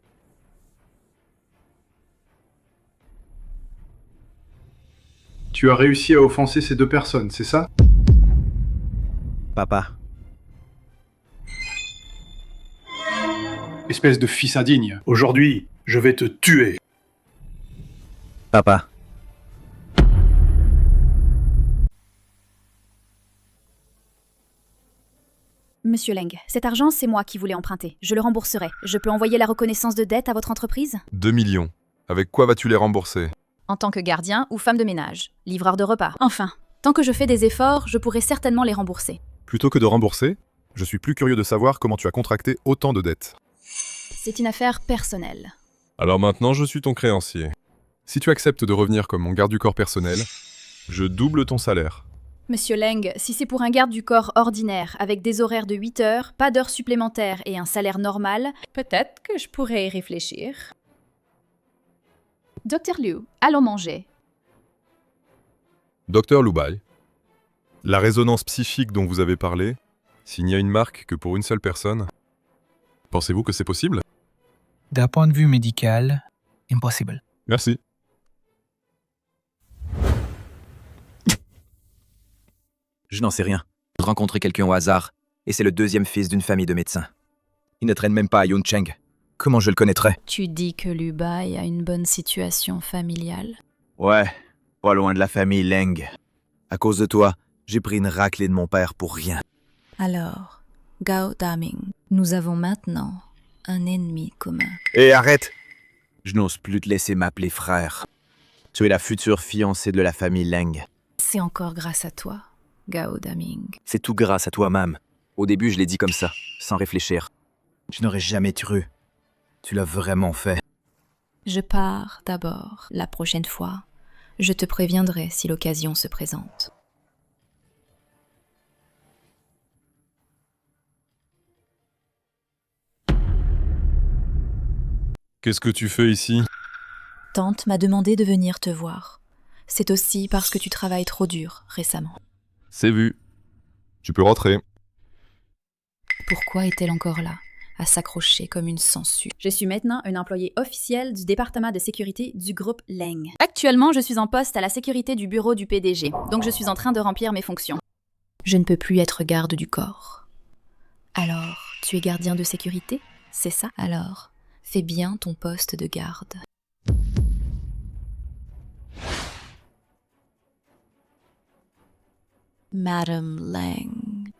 Tu as réussi à offenser ces 2 personnes, c'est ça? Papa. Espèce de fils indigne. Aujourd'hui, je vais te tuer. Papa. Monsieur Leng, cet argent, c'est moi qui voulais emprunter. Je le rembourserai. Je peux envoyer la reconnaissance de dette à votre entreprise? 2 millions. Avec quoi vas-tu les rembourser? En tant que gardien ou femme de ménage, livreur de repas. Enfin, tant que je fais des efforts, je pourrai certainement les rembourser. Plutôt que de rembourser, je suis plus curieux de savoir comment tu as contracté autant de dettes. C'est une affaire personnelle. Alors maintenant, je suis ton créancier. Si tu acceptes de revenir comme mon garde du corps personnel, je double ton salaire. Monsieur Leng, si c'est pour un garde du corps ordinaire, avec des horaires de 8 heures, pas d'heures supplémentaires et un salaire normal, peut-être que je pourrais y réfléchir. Docteur Liu, allons manger. Docteur Lu Bai, la résonance psychique dont vous avez parlé, s'il n'y a une marque que pour une seule personne, pensez-vous que c'est possible? D'un point de vue médical, impossible. Merci. Je n'en sais rien. J'ai rencontré quelqu'un au hasard, et c'est le 2e fils d'une famille de médecins. Il ne traîne même pas à Ayun Cheng. Comment je le connaîtrais? Tu dis que Lu Bai a une bonne situation familiale? Ouais, pas loin de la famille Leng. À cause de toi, j'ai pris une raclée de mon père pour rien. Alors, Gao Daming, nous avons maintenant un ennemi commun. Hé, arrête! Je n'ose plus te laisser m'appeler frère. Tu es la future fiancée de la famille Leng. C'est encore grâce à toi, Gao Daming. C'est tout grâce à toi-même. Au début, je l'ai dit comme ça, sans réfléchir. Je n'aurais jamais cru. Tu l'as vraiment fait. Je pars d'abord. La prochaine fois, je te préviendrai si l'occasion se présente. Qu'est-ce que tu fais ici? Tante m'a demandé de venir te voir. C'est aussi parce que tu travailles trop dur récemment. C'est vu. Tu peux rentrer. Pourquoi est-elle encore là? à s'accrocher comme une sangsue. Je suis maintenant un employé officiel du département de sécurité du groupe Leng. Actuellement, je suis en poste à la sécurité du bureau du PDG, donc je suis en train de remplir mes fonctions. Je ne peux plus être garde du corps. Alors, tu es gardien de sécurité, c'est ça? Alors, fais bien ton poste de garde. Madame Leng.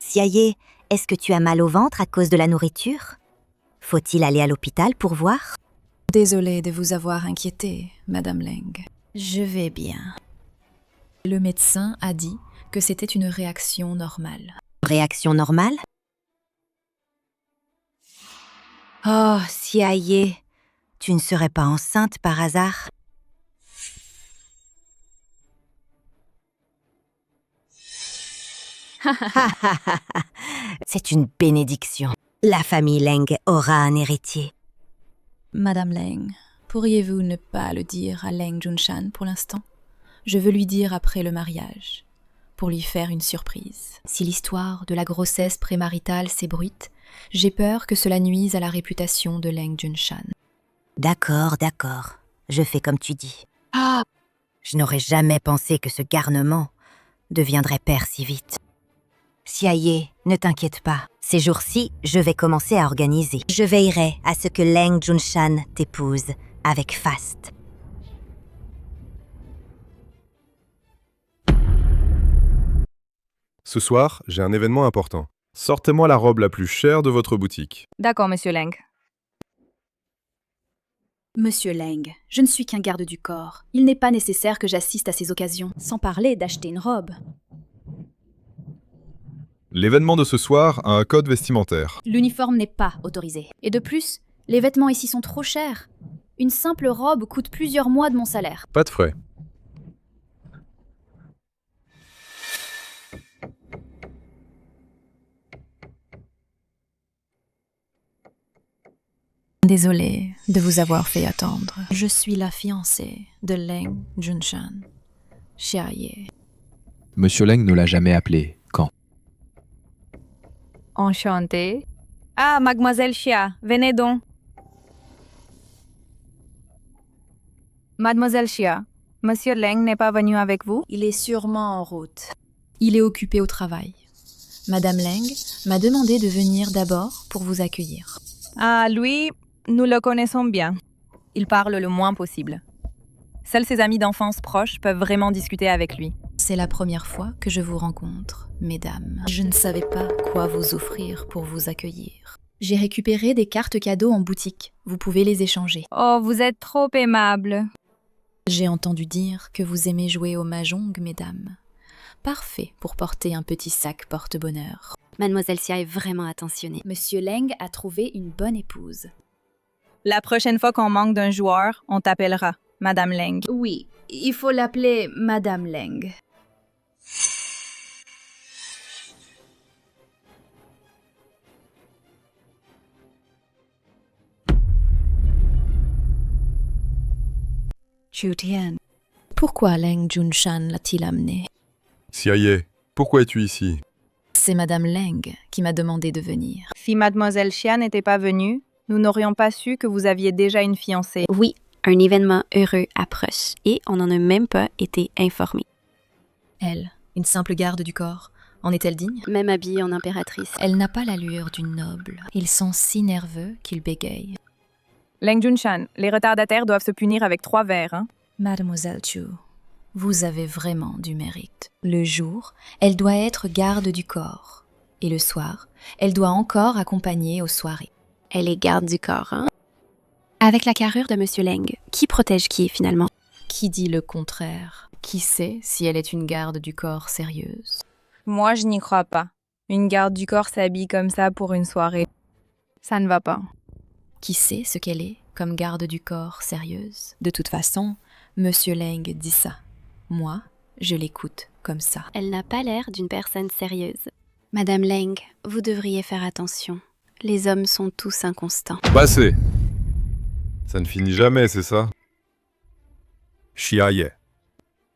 Xiaye, est-ce que tu as mal au ventre à cause de la nourriture? Faut-il aller à l'hôpital pour voir? Désolée de vous avoir inquiété, Madame Leng. Je vais bien. Le médecin a dit que c'était une réaction normale. Réaction normale? Oh, Xiaye, tu ne serais pas enceinte par hasard? C'est une bénédiction. La famille Leng aura un héritier. Madame Leng, pourriez-vous ne pas le dire à Leng Junshan pour l'instant? Je veux lui dire après le mariage, pour lui faire une surprise. Si l'histoire de la grossesse prémaritale s'ébruite, j'ai peur que cela nuise à la réputation de Leng Junshan. D'accord, d'accord. Je fais comme tu dis. Ah! Je n'aurais jamais pensé que ce garnement deviendrait père si vite. Xiaye, ne t'inquiète pas. Ces jours-ci, je vais commencer à organiser. Je veillerai à ce que Leng Junshan t'épouse avec faste. Ce soir, j'ai un événement important. Sortez-moi la robe la plus chère de votre boutique. D'accord, Monsieur Leng. Monsieur Leng, je ne suis qu'un garde du corps. Il n'est pas nécessaire que j'assiste à ces occasions, sans parler d'acheter une robe. L'événement de ce soir a un code vestimentaire. L'uniforme n'est pas autorisé. Et de plus, les vêtements ici sont trop chers. Une simple robe coûte plusieurs mois de mon salaire. Pas de frais. Désolée de vous avoir fait attendre. Je suis la fiancée de Leng Junshan, Xiaye. Monsieur Leng ne l'a jamais appelé. Quand? Enchantée. Ah, mademoiselle Xia, venez donc. Mademoiselle Xia, Monsieur Leng n'est pas venu avec vous? Il est sûrement en route. Il est occupé au travail. Madame Leng m'a demandé de venir d'abord pour vous accueillir. Ah, lui, nous le connaissons bien. Il parle le moins possible. Seuls ses amis d'enfance proches peuvent vraiment discuter avec lui. C'est la première fois que je vous rencontre, mesdames. Je ne savais pas quoi vous offrir pour vous accueillir. J'ai récupéré des cartes cadeaux en boutique. Vous pouvez les échanger. Oh, vous êtes trop aimable. J'ai entendu dire que vous aimez jouer au mahjong, mesdames. Parfait pour porter un petit sac porte-bonheur. Mademoiselle Xia est vraiment attentionnée. Monsieur Leng a trouvé une bonne épouse. La prochaine fois qu'on manque d'un joueur, on t'appellera Madame Leng. Oui, il faut l'appeler Madame Leng. Chu Tian. Pourquoi Leng Junshan l'a-t-il amené? Xiaye, pourquoi es-tu ici? C'est Madame Leng qui m'a demandé de venir. Si Mademoiselle Xia n'était pas venue, nous n'aurions pas su que vous aviez déjà une fiancée. Oui, un événement heureux approche et on n'en a même pas été informé. Elle, une simple garde du corps, en est-elle digne? Même habillée en impératrice. Elle n'a pas l'allure d'une noble. Ils sont si nerveux qu'ils bégayent. Leng Junshan, les retardataires doivent se punir avec 3 verres, hein? Mademoiselle Chu, vous avez vraiment du mérite. Le jour, elle doit être garde du corps. Et le soir, elle doit encore accompagner aux soirées. Elle est garde du corps, hein? Avec la carrure de Monsieur Leng, qui protège qui, finalement? Qui dit le contraire? Qui sait si elle est une garde du corps sérieuse? Moi, je n'y crois pas. Une garde du corps s'habille comme ça pour une soirée. Ça ne va pas. Qui sait ce qu'elle est comme garde du corps sérieuse? De toute façon, Monsieur Leng dit ça. Moi, je l'écoute comme ça. Elle n'a pas l'air d'une personne sérieuse. Madame Leng, vous devriez faire attention. Les hommes sont tous inconstants. Passez. Ça ne finit jamais, c'est ça? Xiaye.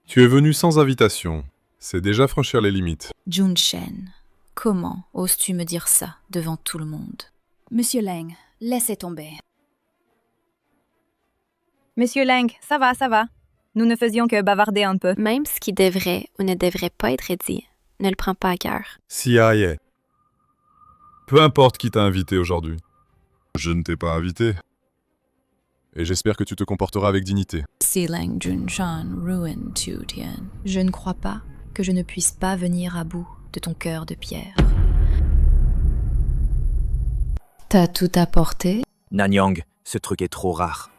Tu es venu sans invitation. C'est déjà franchir les limites. Junshan, comment oses-tu me dire ça devant tout le monde? Monsieur Lang, laissez tomber. Monsieur Lang, ça va, ça va. Nous ne faisions que bavarder un peu. Même ce qui devrait ou ne devrait pas être dit, ne le prends pas à cœur. CIA. Peu importe qui t'a invité aujourd'hui. Je ne t'ai pas invité. Et j'espère que tu te comporteras avec dignité. Si Lang Junshan ruin Chu Tian. Je ne crois pas que je ne puisse pas venir à bout de ton cœur de pierre. T'as tout apporté? Nanyang, ce truc est trop rare.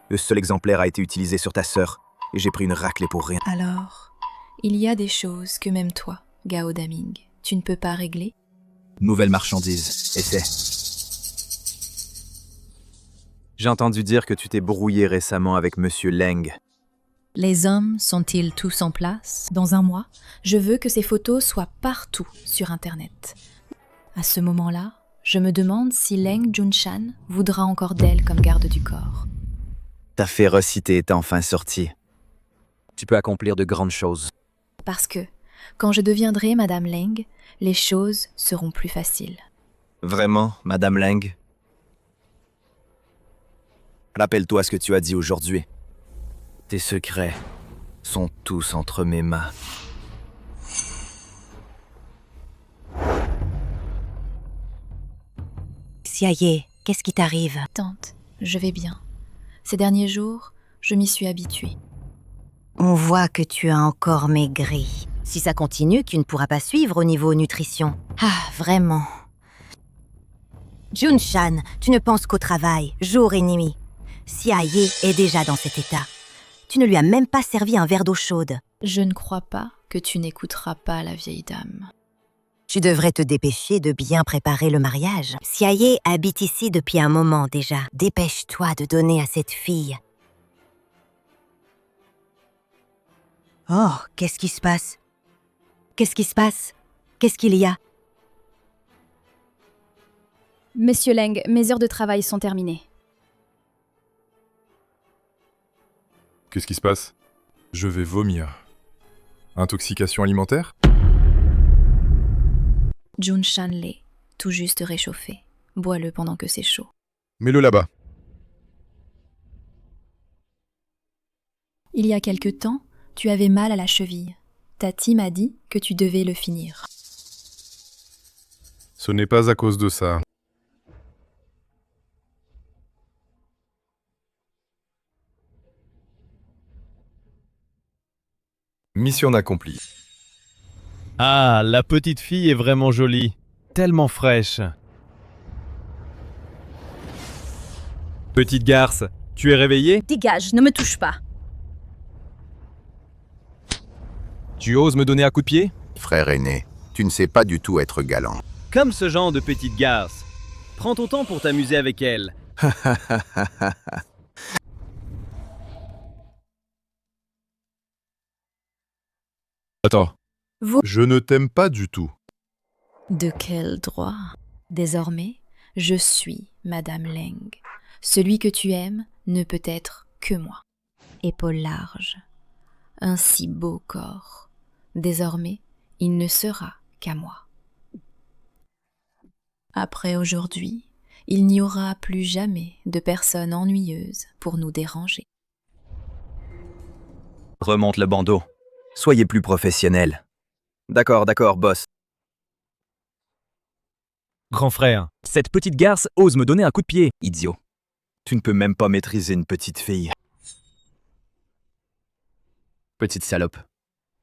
Le seul exemplaire a été utilisé sur ta sœur, et j'ai pris une raclée pour rien. Alors, il y a des choses que même toi, Gao Daming, tu ne peux pas régler? Nouvelle marchandise, essai. J'ai entendu dire que tu t'es brouillé récemment avec Monsieur Leng. Les hommes sont-ils tous en place? Dans un mois, je veux que ces photos soient partout sur Internet. À ce moment-là, je me demande si Leng Junshan voudra encore d'elle comme garde du corps. Ta férocité est enfin sortie. Tu peux accomplir de grandes choses. Parce que, quand je deviendrai Madame Leng, les choses seront plus faciles. Vraiment, Madame Leng? Rappelle-toi ce que tu as dit aujourd'hui. Tes secrets sont tous entre mes mains. Xiaye, qu'est-ce qui t'arrive? Tante, je vais bien. Ces derniers jours, je m'y suis habituée. On voit que tu as encore maigri. Si ça continue, tu ne pourras pas suivre au niveau nutrition. Ah, vraiment. Junshan, tu ne penses qu'au travail, jour et nuit. Xiaye est déjà dans cet état. Tu ne lui as même pas servi un verre d'eau chaude. Je ne crois pas que tu n'écouteras pas la vieille dame. Tu devrais te dépêcher de bien préparer le mariage. Xiaye habite ici depuis un moment déjà. Dépêche-toi de donner à cette fille. Oh, qu'est-ce qui se passe? Qu'est-ce qui se passe? Qu'est-ce qu'il y a? Monsieur Lang, mes heures de travail sont terminées. Qu'est-ce qui se passe? Je vais vomir. Intoxication alimentaire? Junshan lait, tout juste réchauffé. Bois-le pendant que c'est chaud. Mets-le là-bas. Il y a quelque temps, tu avais mal à la cheville. Tati m'a dit que tu devais le finir. Ce n'est pas à cause de ça. Mission accomplie. Ah, la petite fille est vraiment jolie. Tellement fraîche. Petite garce, tu es réveillée? Dégage, ne me touche pas. Tu oses me donner un coup de pied? Frère aîné, tu ne sais pas du tout être galant. Comme ce genre de petite garce. Prends ton temps pour t'amuser avec elle. Attends. Vous... Je ne t'aime pas du tout. De quel droit? Désormais, je suis Madame Leng. Celui que tu aimes ne peut être que moi. Épaules larges, un si beau corps. Désormais, il ne sera qu'à moi. Après aujourd'hui, il n'y aura plus jamais de personne ennuyeuse pour nous déranger. Remonte le bandeau. Soyez plus professionnel. D'accord, boss. Grand frère, cette petite garce ose me donner un coup de pied. Idiot. Tu ne peux même pas maîtriser une petite fille. Petite salope.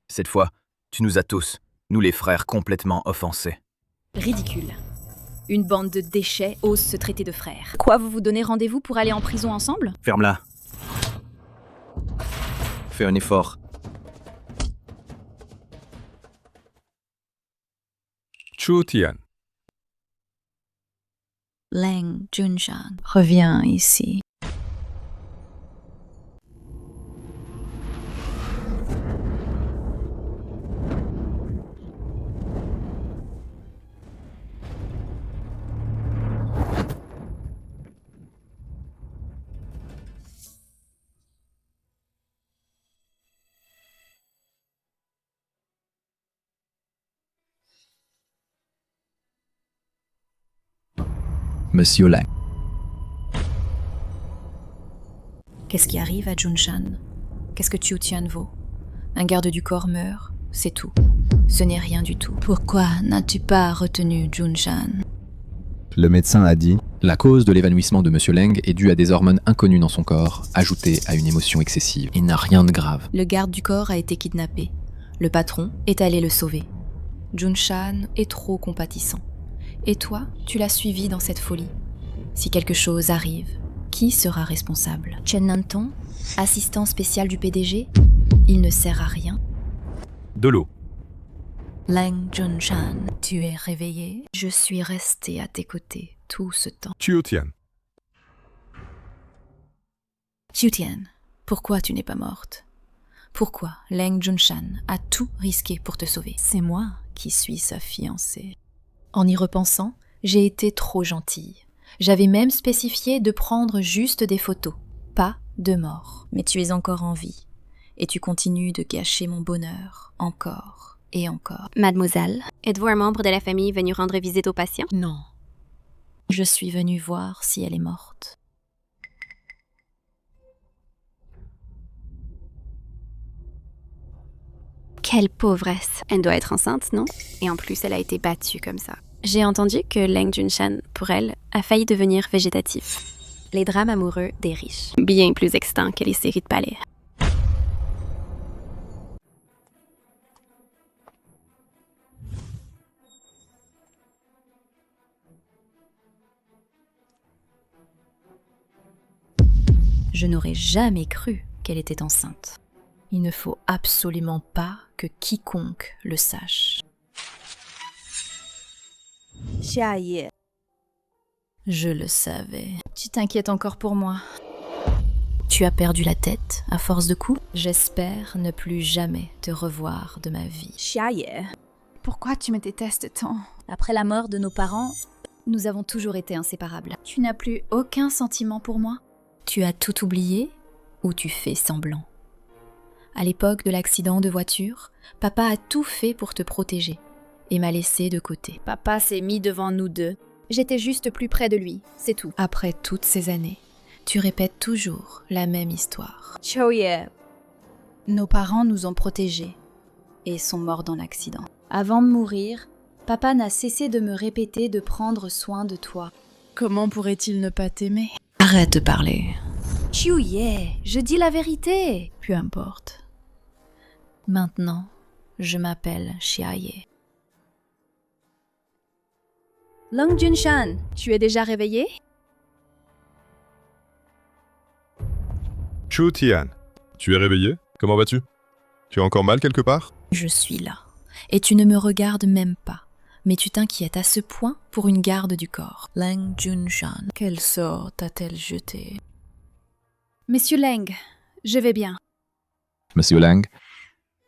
Cette fois, tu nous as tous, nous les frères, complètement offensés. Ridicule. Une bande de déchets ose se traiter de frères. Quoi, vous vous donnez rendez-vous pour aller en prison ensemble? Ferme-la. Fais un effort. Chu Tian. Leng Junshan, reviens ici. Monsieur Lang. Qu'est-ce qui arrive à Junshan? Qu'est-ce que Chiu Tian vaut? Un garde du corps meurt, c'est tout. Ce n'est rien du tout. Pourquoi n'as-tu pas retenu Junshan? Le médecin a dit « La cause de l'évanouissement de Monsieur Leng est due à des hormones inconnues dans son corps, ajoutées à une émotion excessive. Il n'a rien de grave. » Le garde du corps a été kidnappé. Le patron est allé le sauver. Junshan est trop compatissant. Et toi, tu l'as suivi dans cette folie. Si quelque chose arrive, qui sera responsable? Chen Nanton, assistant spécial du PDG? Il ne sert à rien. De l'eau. Lang Junshan, tu es réveillé? Je suis restée à tes côtés tout ce temps. Chiu Tian. Chiu Tian, pourquoi tu n'es pas morte? Pourquoi Lang Junshan a tout risqué pour te sauver? C'est moi qui suis sa fiancée. En y repensant, j'ai été trop gentille. J'avais même spécifié de prendre juste des photos, pas de mort. Mais tu es encore en vie, et tu continues de gâcher mon bonheur, encore et encore. Mademoiselle, êtes-vous un membre de la famille venu rendre visite aux patients? Non. Je suis venue voir si elle est morte. Quelle pauvresse. Elle doit être enceinte, non? Et en plus, elle a été battue comme ça. J'ai entendu que Lang Junshan, pour elle, a failli devenir végétatif. Les drames amoureux des riches. Bien plus excitants que les séries de palais. Je n'aurais jamais cru qu'elle était enceinte. Il ne faut absolument pas que quiconque le sache. Xia. Je le savais. Tu t'inquiètes encore pour moi. Tu as perdu la tête à force de coups? J'espère ne plus jamais te revoir de ma vie. Xia. Pourquoi tu me détestes tant? Après la mort de nos parents, nous avons toujours été inséparables. Tu n'as plus aucun sentiment pour moi? Tu as tout oublié ou tu fais semblant? À l'époque de l'accident de voiture, papa a tout fait pour te protéger et m'a laissé de côté. Papa s'est mis devant nous deux. J'étais juste plus près de lui, c'est tout. Après toutes ces années, tu répètes toujours la même histoire. Choye. Nos parents nous ont protégés et sont morts dans l'accident. Avant de mourir, papa n'a cessé de me répéter de prendre soin de toi. Comment pourrait-il ne pas t'aimer? Arrête de parler. Chiuye, je dis la vérité. Peu importe. Maintenant, je m'appelle Xiaye. Lang Junshan, tu es déjà réveillé? Chiu Tian. Tu es réveillé? Comment vas-tu? Tu as encore mal quelque part? Je suis là. Et tu ne me regardes même pas. Mais tu t'inquiètes à ce point pour une garde du corps. Lang Junshan, quel sort t'a-t-elle jeté? Monsieur Lang, je vais bien. Monsieur Lang,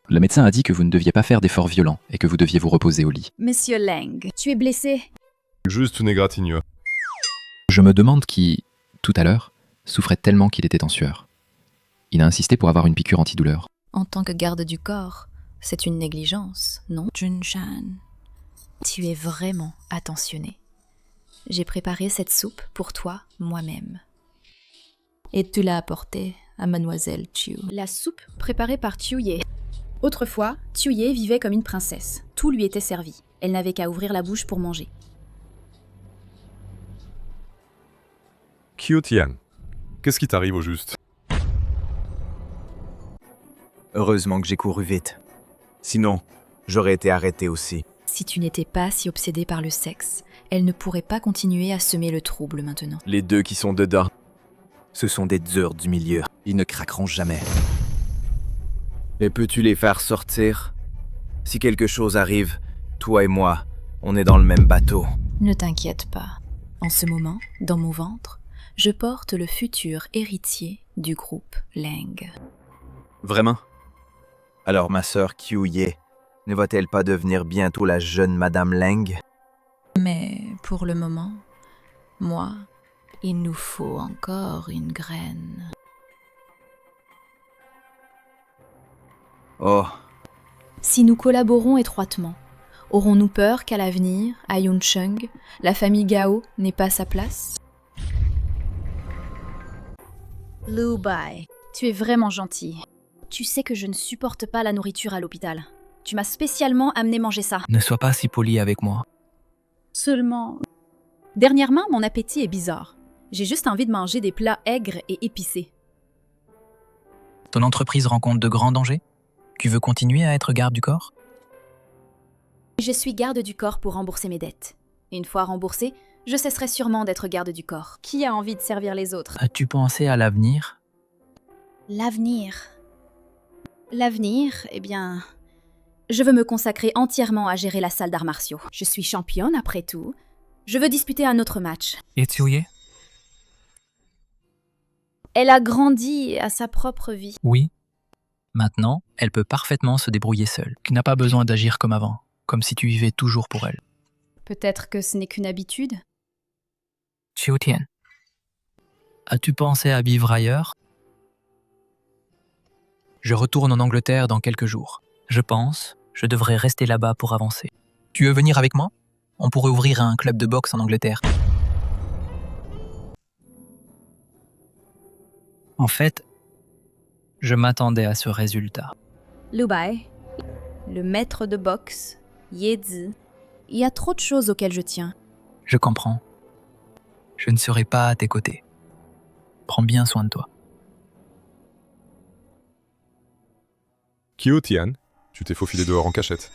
le médecin a dit que vous ne deviez pas faire d'efforts violents et que vous deviez vous reposer au lit. Monsieur Lang, tu es blessé? Juste une égratignure. Je me demande qui, tout à l'heure, souffrait tellement qu'il était en sueur. Il a insisté pour avoir une piqûre antidouleur. En tant que garde du corps, c'est une négligence, non? Junshan, tu es vraiment attentionné. J'ai préparé cette soupe pour toi moi-même. Et tu l'as apportée à Mademoiselle Chiu. La soupe préparée par Chiuye. Autrefois, Chiuye vivait comme une princesse. Tout lui était servi. Elle n'avait qu'à ouvrir la bouche pour manger. Chiu Tian. Qu'est-ce qui t'arrive au juste? Heureusement que j'ai couru vite. Sinon, j'aurais été arrêté aussi. Si tu n'étais pas si obsédé par le sexe, elle ne pourrait pas continuer à semer le trouble maintenant. Les deux qui sont dedans, ce sont des durs du milieu. Ils ne craqueront jamais. Et peux-tu les faire sortir? Si quelque chose arrive, toi et moi, on est dans le même bateau. Ne t'inquiète pas. En ce moment, dans mon ventre, je porte le futur héritier du groupe Leng. Vraiment? Alors ma sœur Chiuye ne va-t-elle pas devenir bientôt la jeune Madame Leng? Mais pour le moment, moi, il nous faut encore une graine. Oh. Si nous collaborons étroitement, Aurons-nous peur qu'à l'avenir, à Yuncheng, la famille Gao n'ait pas sa place? Lu Bai, tu es vraiment gentil. Tu sais que je ne supporte pas la nourriture à l'hôpital. Tu m'as spécialement amené manger ça. Ne sois pas si poli avec moi. Seulement... Dernièrement, mon appétit est bizarre. J'ai juste envie de manger des plats aigres et épicés. Ton entreprise rencontre de grands dangers? Tu veux continuer à être garde du corps? Je suis garde du corps pour rembourser mes dettes. Une fois remboursée, je cesserai sûrement d'être garde du corps. Qui a envie de servir les autres? As-tu pensé à l'avenir? L'avenir. L'avenir, eh bien... Je veux me consacrer entièrement à gérer la salle d'arts martiaux. Je suis championne après tout. Je veux disputer un autre match. Et Xiuye? Elle a grandi à sa propre vie. Oui. Maintenant, elle peut parfaitement se débrouiller seule. Tu n'as pas besoin d'agir comme avant, comme si tu vivais toujours pour elle. Peut-être que ce n'est qu'une habitude. Qiutian, as-tu pensé à vivre ailleurs? Je retourne en Angleterre dans quelques jours. Je devrais rester là-bas pour avancer. Tu veux venir avec moi? On pourrait ouvrir un club de boxe en Angleterre. En fait, je m'attendais à ce résultat. Lu Bai, le maître de boxe, Ye-Zi, il y a trop de choses auxquelles je tiens. Je comprends. Je ne serai pas à tes côtés. Prends bien soin de toi. Qiutian, tu t'es faufilé dehors en cachette.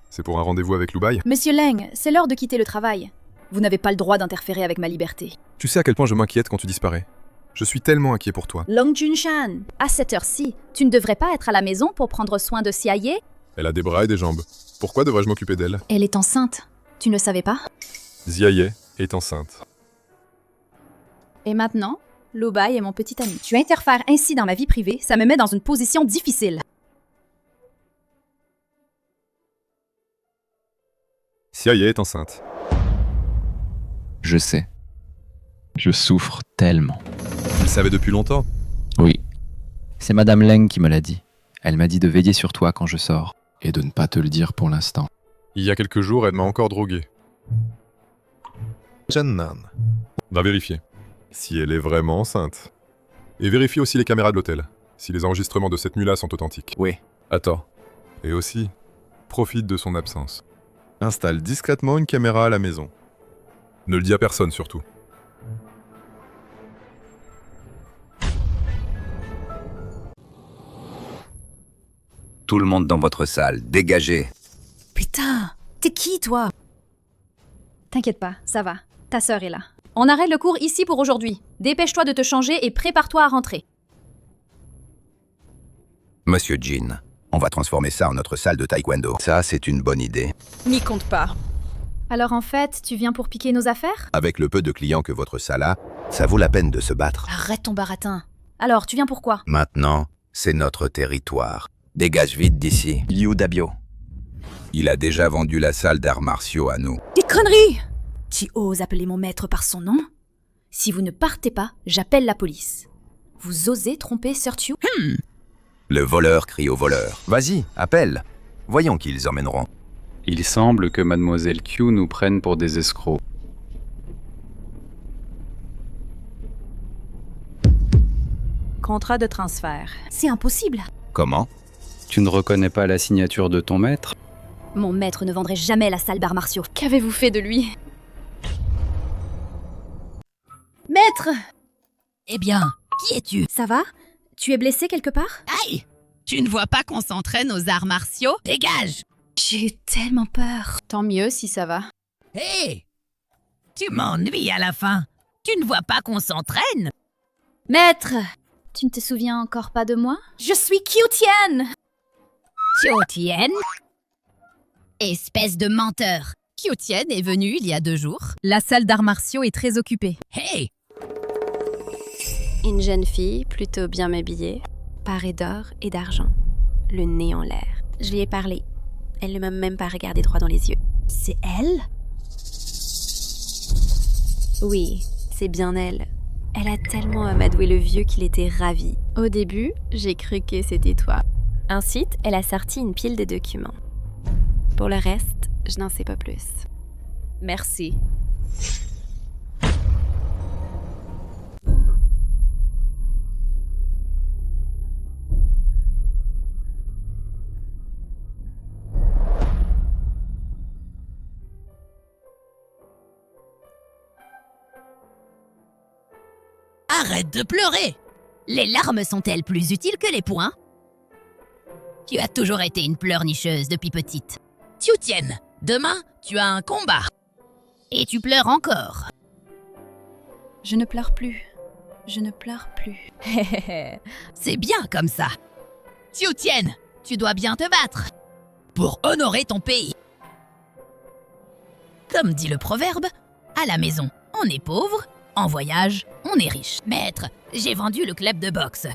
C'est pour un rendez-vous avec Lu Bai? Monsieur Leng, c'est l'heure de quitter le travail. Vous n'avez pas le droit d'interférer avec ma liberté. Tu sais à quel point je m'inquiète quand tu disparais. Je suis tellement inquiet pour toi. Long Junshan, à cette heure-ci, tu ne devrais pas être à la maison pour prendre soin de Xiaye? Elle a des bras et des jambes. Pourquoi devrais-je m'occuper d'elle? Elle est enceinte. Tu ne le savais pas? Xiaye est enceinte. Et maintenant, Lu Bai est mon petit ami. Tu interfères ainsi dans ma vie privée, ça me met dans une position difficile. Xiaye est enceinte. Je sais. Je souffre tellement. Tu le savais depuis longtemps? Oui. C'est Madame Leng qui me l'a dit. Elle m'a dit de veiller sur toi quand je sors. Et de ne pas te le dire pour l'instant. Il y a quelques jours, elle m'a encore drogué. Jannan. Va vérifier si elle est vraiment enceinte. Et vérifie aussi les caméras de l'hôtel, si les enregistrements de cette nuit-là sont authentiques. Oui. Attends. Et aussi, profite de son absence. Installe discrètement une caméra à la maison. Ne le dis à personne surtout. Tout le monde dans votre salle, dégagez. Putain, t'es qui toi? T'inquiète pas, ça va. Ta sœur est là. On arrête le cours ici pour aujourd'hui. Dépêche-toi de te changer et prépare-toi à rentrer. Monsieur Jin, on va transformer ça en notre salle de taekwondo. Ça, c'est une bonne idée. N'y compte pas. Alors en fait, tu viens pour piquer nos affaires? Avec le peu de clients que votre salle a, ça vaut la peine de se battre. Arrête ton baratin. Alors, tu viens pourquoi? Maintenant, c'est notre territoire. Dégage vite d'ici. Liu Dabio. Il a déjà vendu la salle d'arts martiaux à nous. Des conneries! Tu oses appeler mon maître par son nom? Si vous ne partez pas, j'appelle la police. Vous osez tromper Sir Chiu? Le voleur crie au voleur. Vas-y, appelle. Voyons qui ils emmèneront. Il semble que Mademoiselle Q nous prenne pour des escrocs. Contrat de transfert. C'est impossible. Comment? Tu ne reconnais pas la signature de ton maître? Mon maître ne vendrait jamais la salle d'arts martiaux. Qu'avez-vous fait de lui? Maître! Eh bien, qui es-tu? Ça va? Tu es blessé quelque part? Aïe! Tu ne vois pas qu'on s'entraîne aux arts martiaux? Dégage! J'ai tellement peur. Tant mieux si ça va. Hé! Tu m'ennuies à la fin. Tu ne vois pas qu'on s'entraîne? Maître! Tu ne te souviens encore pas de moi? Je suis Qiutian! Qiutian? Espèce de menteur! Qiutian est venu il y a 2 jours. La salle d'arts martiaux est très occupée. Hé! Une jeune fille, plutôt bien habillée, parée d'or et d'argent, le nez en l'air. Je lui ai parlé. Elle ne m'a même pas regardé droit dans les yeux. C'est elle? Oui, c'est bien elle. Elle a tellement amadoué le vieux qu'il était ravi. Au début, j'ai cru que c'était toi. Ensuite, elle a sorti une pile de documents. Pour le reste, Je n'en sais pas plus. Merci. Arrête de pleurer! Les larmes sont-elles plus utiles que les poings? Tu as toujours été une pleurnicheuse depuis petite. Qiu Tian, demain, tu as un combat. Et tu pleures encore. Je ne pleure plus. Je ne pleure plus. C'est bien comme ça. Qiu Tian, tu dois bien te battre. Pour honorer ton pays. Comme dit le proverbe, à la maison, on est pauvre. En voyage, on est riche. Maître, j'ai vendu le club de boxe.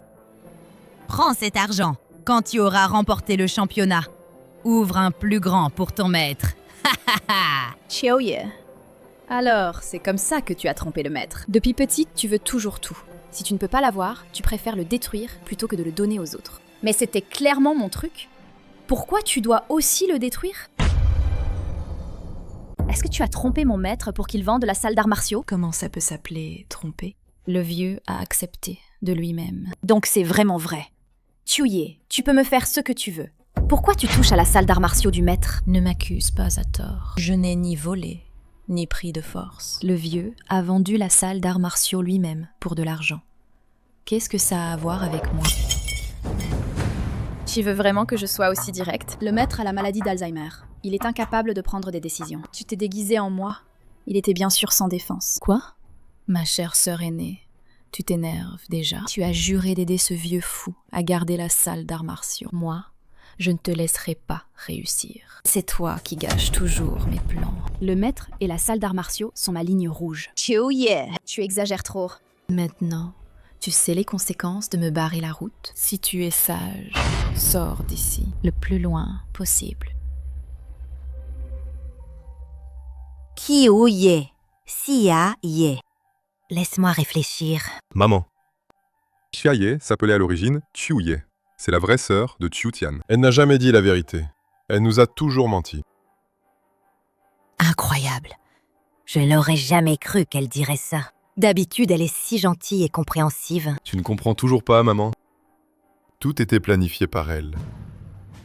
Prends cet argent quand tu auras remporté le championnat. Ouvre un plus grand pour ton maître. Qiuye. Alors, c'est comme ça que tu as trompé le maître. Depuis petite, tu veux toujours tout. Si tu ne peux pas l'avoir, tu préfères le détruire plutôt que de le donner aux autres. Mais c'était clairement mon truc. Pourquoi tu dois aussi le détruire ? Est-ce que tu as trompé mon maître pour qu'il vende la salle d'arts martiaux ? Comment ça peut s'appeler tromper? Le vieux a accepté de lui-même. Donc c'est vraiment vrai. Qiuye, tu peux me faire ce que tu veux. Pourquoi tu touches à la salle d'arts martiaux du maître ? Ne m'accuse pas à tort. Je n'ai ni volé, ni pris de force. Le vieux a vendu la salle d'arts martiaux lui-même pour de l'argent. Qu'est-ce que ça a à voir avec moi ? Tu veux vraiment que je sois aussi directe ? Le maître a la maladie d'Alzheimer. Il est incapable de prendre des décisions. Tu t'es déguisé en moi. Il était bien sûr sans défense. Quoi ? Ma chère sœur aînée, tu t'énerves déjà. Tu as juré d'aider ce vieux fou à garder la salle d'arts martiaux. Moi, je ne te laisserai pas réussir. C'est toi qui gâches toujours mes plans. Le maître et la salle d'arts martiaux sont ma ligne rouge. Qiuye, tu exagères trop. Maintenant, tu sais les conséquences de me barrer la route. Si tu es sage, sors d'ici le plus loin possible. Qiuye, Xia-ye. Laisse-moi réfléchir. Maman. Xia-ye s'appelait à l'origine Qiuye. C'est la vraie sœur de Qiu Tian. Elle n'a jamais dit la vérité. Elle nous a toujours menti. Incroyable. Je n'aurais jamais cru qu'elle dirait ça. D'habitude, elle est si gentille et compréhensive. Tu ne comprends toujours pas, maman? Tout était planifié par elle.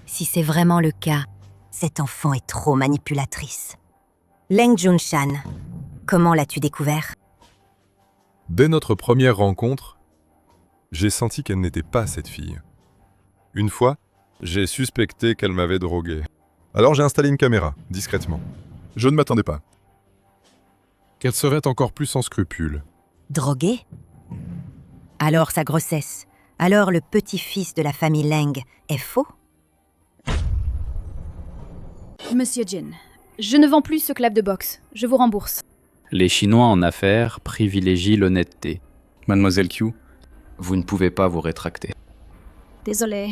Si c'est vraiment le cas, cette enfant est trop manipulatrice. Leng Junshan, comment l'as-tu découvert? Dès notre première rencontre, j'ai senti qu'elle n'était pas cette fille. Une fois, j'ai suspecté qu'elle m'avait drogué. Alors j'ai installé une caméra, discrètement. Je ne m'attendais pas qu'elle serait encore plus sans scrupules. Drogué? Alors sa grossesse, alors le petit-fils de la famille Leng est faux? Monsieur Jin, je ne vends plus ce club de boxe. Je vous rembourse. Les Chinois en affaires privilégient l'honnêteté. Mademoiselle Qiu, vous ne pouvez pas vous rétracter. Désolée,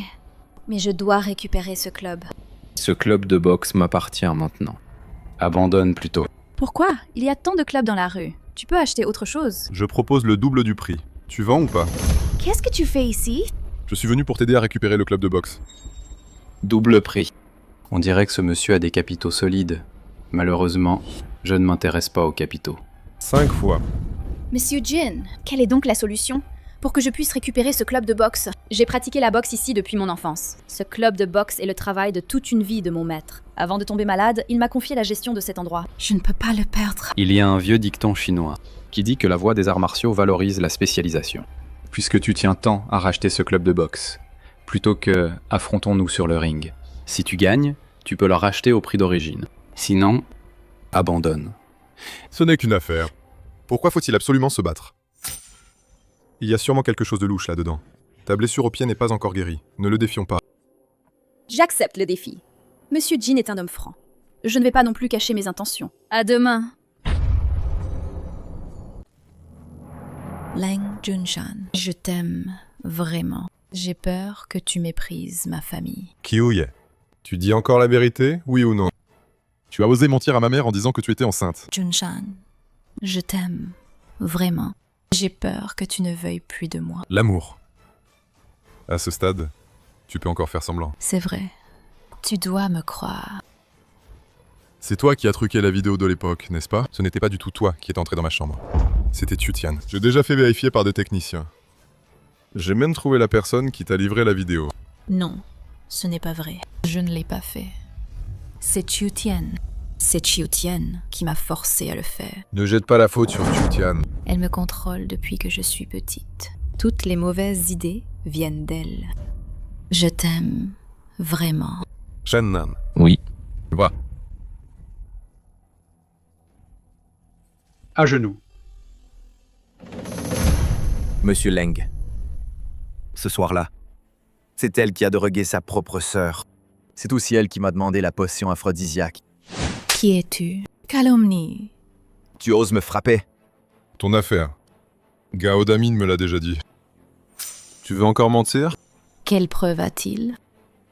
mais je dois récupérer ce club. Ce club de boxe m'appartient maintenant. Abandonne plutôt. Pourquoi? Il y a tant de clubs dans la rue. Tu peux acheter autre chose. Je propose le double du prix. Tu vends ou pas? Qu'est-ce que tu fais ici? Je suis venu pour t'aider à récupérer le club de boxe. Double prix. On dirait que ce monsieur a des capitaux solides. Malheureusement, je ne m'intéresse pas aux capitaux. 5 fois. Monsieur Jin, quelle est donc la solution? Pour que je puisse récupérer ce club de boxe. J'ai pratiqué la boxe ici depuis mon enfance. Ce club de boxe est le travail de toute une vie de mon maître. Avant de tomber malade, il m'a confié la gestion de cet endroit. Je ne peux pas le perdre. Il y a un vieux dicton chinois qui dit que la voie des arts martiaux valorise la spécialisation. Puisque tu tiens tant à racheter ce club de boxe, plutôt que affrontons-nous sur le ring. Si tu gagnes, tu peux le racheter au prix d'origine. Sinon, abandonne. Ce n'est qu'une affaire. Pourquoi faut-il absolument se battre? Il y a sûrement quelque chose de louche là-dedans. Ta blessure au pied n'est pas encore guérie. Ne le défions pas. J'accepte le défi. Monsieur Jin est un homme franc. Je ne vais pas non plus cacher mes intentions. À demain. Leng Junshan, je t'aime vraiment. J'ai peur que tu méprises ma famille. Qiuye, tu dis encore la vérité, oui ou non? Tu as osé mentir à ma mère en disant que tu étais enceinte. Junshan, je t'aime vraiment. J'ai peur que tu ne veuilles plus de moi. L'amour. À ce stade, tu peux encore faire semblant. C'est vrai. Tu dois me croire. C'est toi qui as truqué la vidéo de l'époque, n'est-ce pas? Ce n'était pas du tout toi qui est entré dans ma chambre. C'était Tiutian. J'ai déjà fait vérifier par des techniciens. J'ai même trouvé la personne qui t'a livré la vidéo. Non, ce n'est pas vrai. Je ne l'ai pas fait. C'est Tiutian. C'est Tiutian qui m'a forcé à le faire. Ne jette pas la faute sur Tiutian. Elle me contrôle depuis que je suis petite. Toutes les mauvaises idées viennent d'elle. Je t'aime vraiment. Shannon. Oui. Va. À genoux. Monsieur Leng. Ce soir-là, c'est elle qui a drogué sa propre sœur. C'est aussi elle qui m'a demandé la potion aphrodisiaque. Qui es-tu? Calomnie. Tu oses me frapper? Ton affaire. Gao Damin me l'a déjà dit. Tu veux encore mentir? Quelle preuve a-t-il?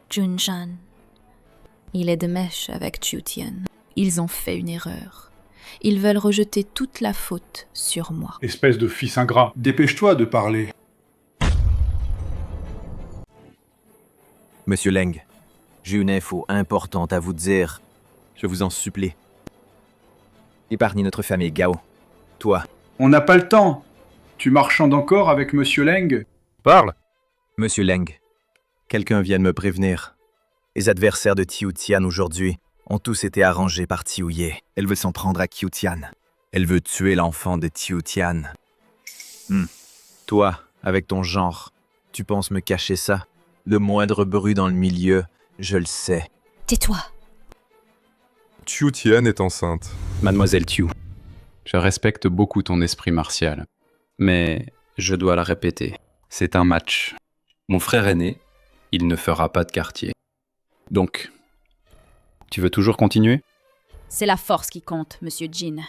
Junshan. Il est de mèche avec Tiutian. Ils ont fait une erreur. Ils veulent rejeter toute la faute sur moi. Espèce de fils ingrat, dépêche-toi de parler. Monsieur Leng, j'ai une info importante à vous dire. Je vous en supplie. Épargnez notre famille, Gao. Toi. On n'a pas le temps. Tu marchandes encore avec Monsieur Leng? Parle! Monsieur Leng, quelqu'un vient de me prévenir. Les adversaires de Tiutian aujourd'hui ont tous été arrangés par Tiuye. Elle veut s'en prendre à Tiutian. Elle veut tuer l'enfant de Tiutian. Toi, avec ton genre, tu penses me cacher ça? Le moindre bruit dans le milieu, je le sais. Tais-toi. Tiutian est enceinte. Mademoiselle Tiu, je respecte beaucoup ton esprit martial, mais je dois la répéter. C'est un match. Mon frère aîné, il ne fera pas de quartier. Donc, tu veux toujours continuer? C'est la force qui compte, Monsieur Jin.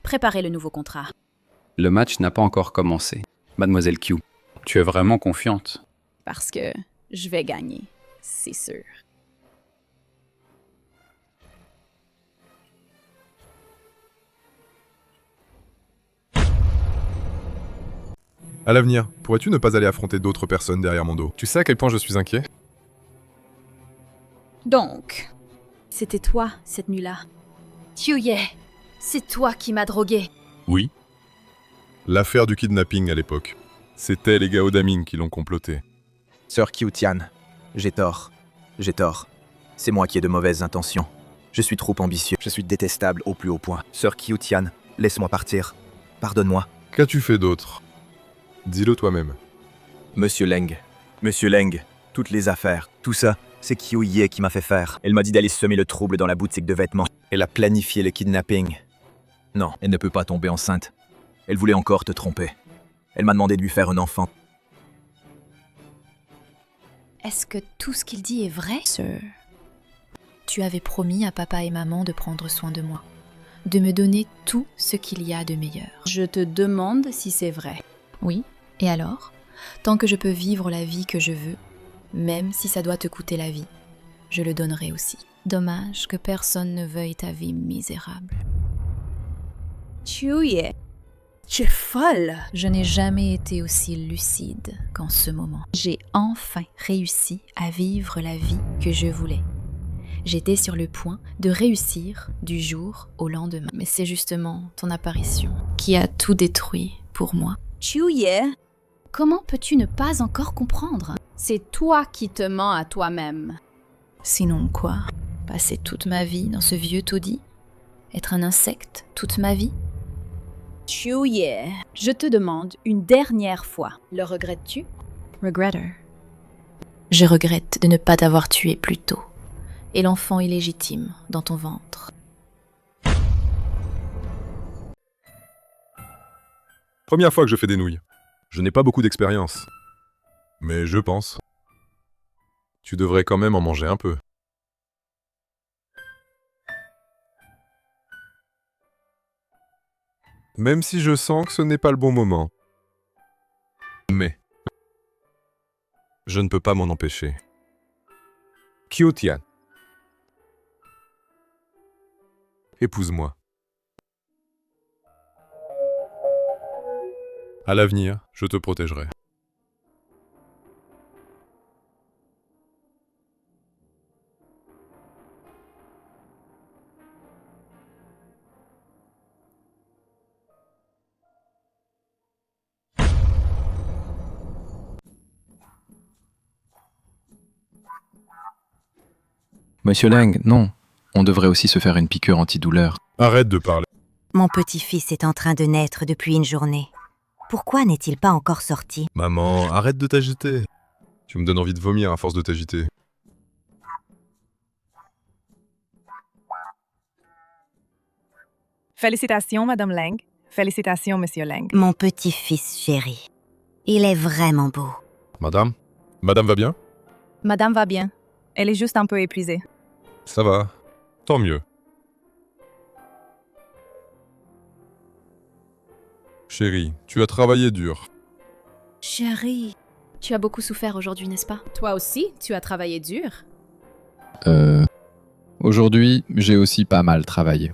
Préparez le nouveau contrat. Le match n'a pas encore commencé. Mademoiselle Q, tu es vraiment confiante? Parce que je vais gagner, c'est sûr. À l'avenir, pourrais-tu ne pas aller affronter d'autres personnes derrière mon dos? Tu sais à quel point je suis inquiet? Donc, c'était toi, cette nuit-là. Tiuye, c'est toi qui m'as drogué. Oui. L'affaire du kidnapping à l'époque. C'était les Gao Damin qui l'ont comploté. Sœur Tiutian, j'ai tort. J'ai tort. C'est moi qui ai de mauvaises intentions. Je suis trop ambitieux. Je suis détestable au plus haut point. Sœur Tiutian, laisse-moi partir. Pardonne-moi. Qu'as-tu fait d'autre? Dis-le toi-même. Monsieur Leng, toutes les affaires, tout ça, c'est Kiuye qui m'a fait faire. Elle m'a dit d'aller semer le trouble dans la boutique de vêtements. Elle a planifié le kidnapping. Non, elle ne peut pas tomber enceinte. Elle voulait encore te tromper. Elle m'a demandé de lui faire un enfant. Est-ce que tout ce qu'il dit est vrai? Sir, tu avais promis à papa et maman de prendre soin de moi, de me donner tout ce qu'il y a de meilleur. Je te demande si c'est vrai. Oui, et alors? Tant que je peux vivre la vie que je veux, même si ça doit te coûter la vie, je le donnerai aussi. Dommage que personne ne veuille ta vie misérable. Tiuye, tu es folle. Je n'ai jamais été aussi lucide qu'en ce moment. J'ai enfin réussi à vivre la vie que je voulais. J'étais sur le point de réussir du jour au lendemain. Mais c'est justement ton apparition qui a tout détruit pour moi. Tiuye, comment peux-tu ne pas encore comprendre? C'est toi qui te mens à toi-même. Sinon quoi? Passer toute ma vie dans ce vieux taudis? Être un insecte toute ma vie? Tiuye, je te demande une dernière fois. Le regrettes-tu? Regretter. Je regrette de ne pas t'avoir tué plus tôt. Et l'enfant illégitime dans ton ventre. Première fois que je fais des nouilles. Je n'ai pas beaucoup d'expérience. Mais je pense. Tu devrais quand même en manger un peu. Même si je sens que ce n'est pas le bon moment. Mais je ne peux pas m'en empêcher. Tiutian. Épouse-moi. À l'avenir, je te protégerai. Monsieur Leng, non. On devrait aussi se faire une piqûre antidouleur. Arrête de parler. Mon petit-fils est en train de naître depuis une journée. Pourquoi n'est-il pas encore sorti? Maman, arrête de t'agiter. Tu me donnes envie de vomir à force de t'agiter. Félicitations, Madame Leng. Félicitations, Monsieur Leng. Mon petit-fils chéri. Il est vraiment beau. Madame? Madame va bien? Madame va bien. Elle est juste un peu épuisée. Ça va. Tant mieux. Chérie, tu as travaillé dur. Chérie. Tu as beaucoup souffert aujourd'hui, n'est-ce pas? Toi aussi, tu as travaillé dur. Aujourd'hui, j'ai aussi pas mal travaillé.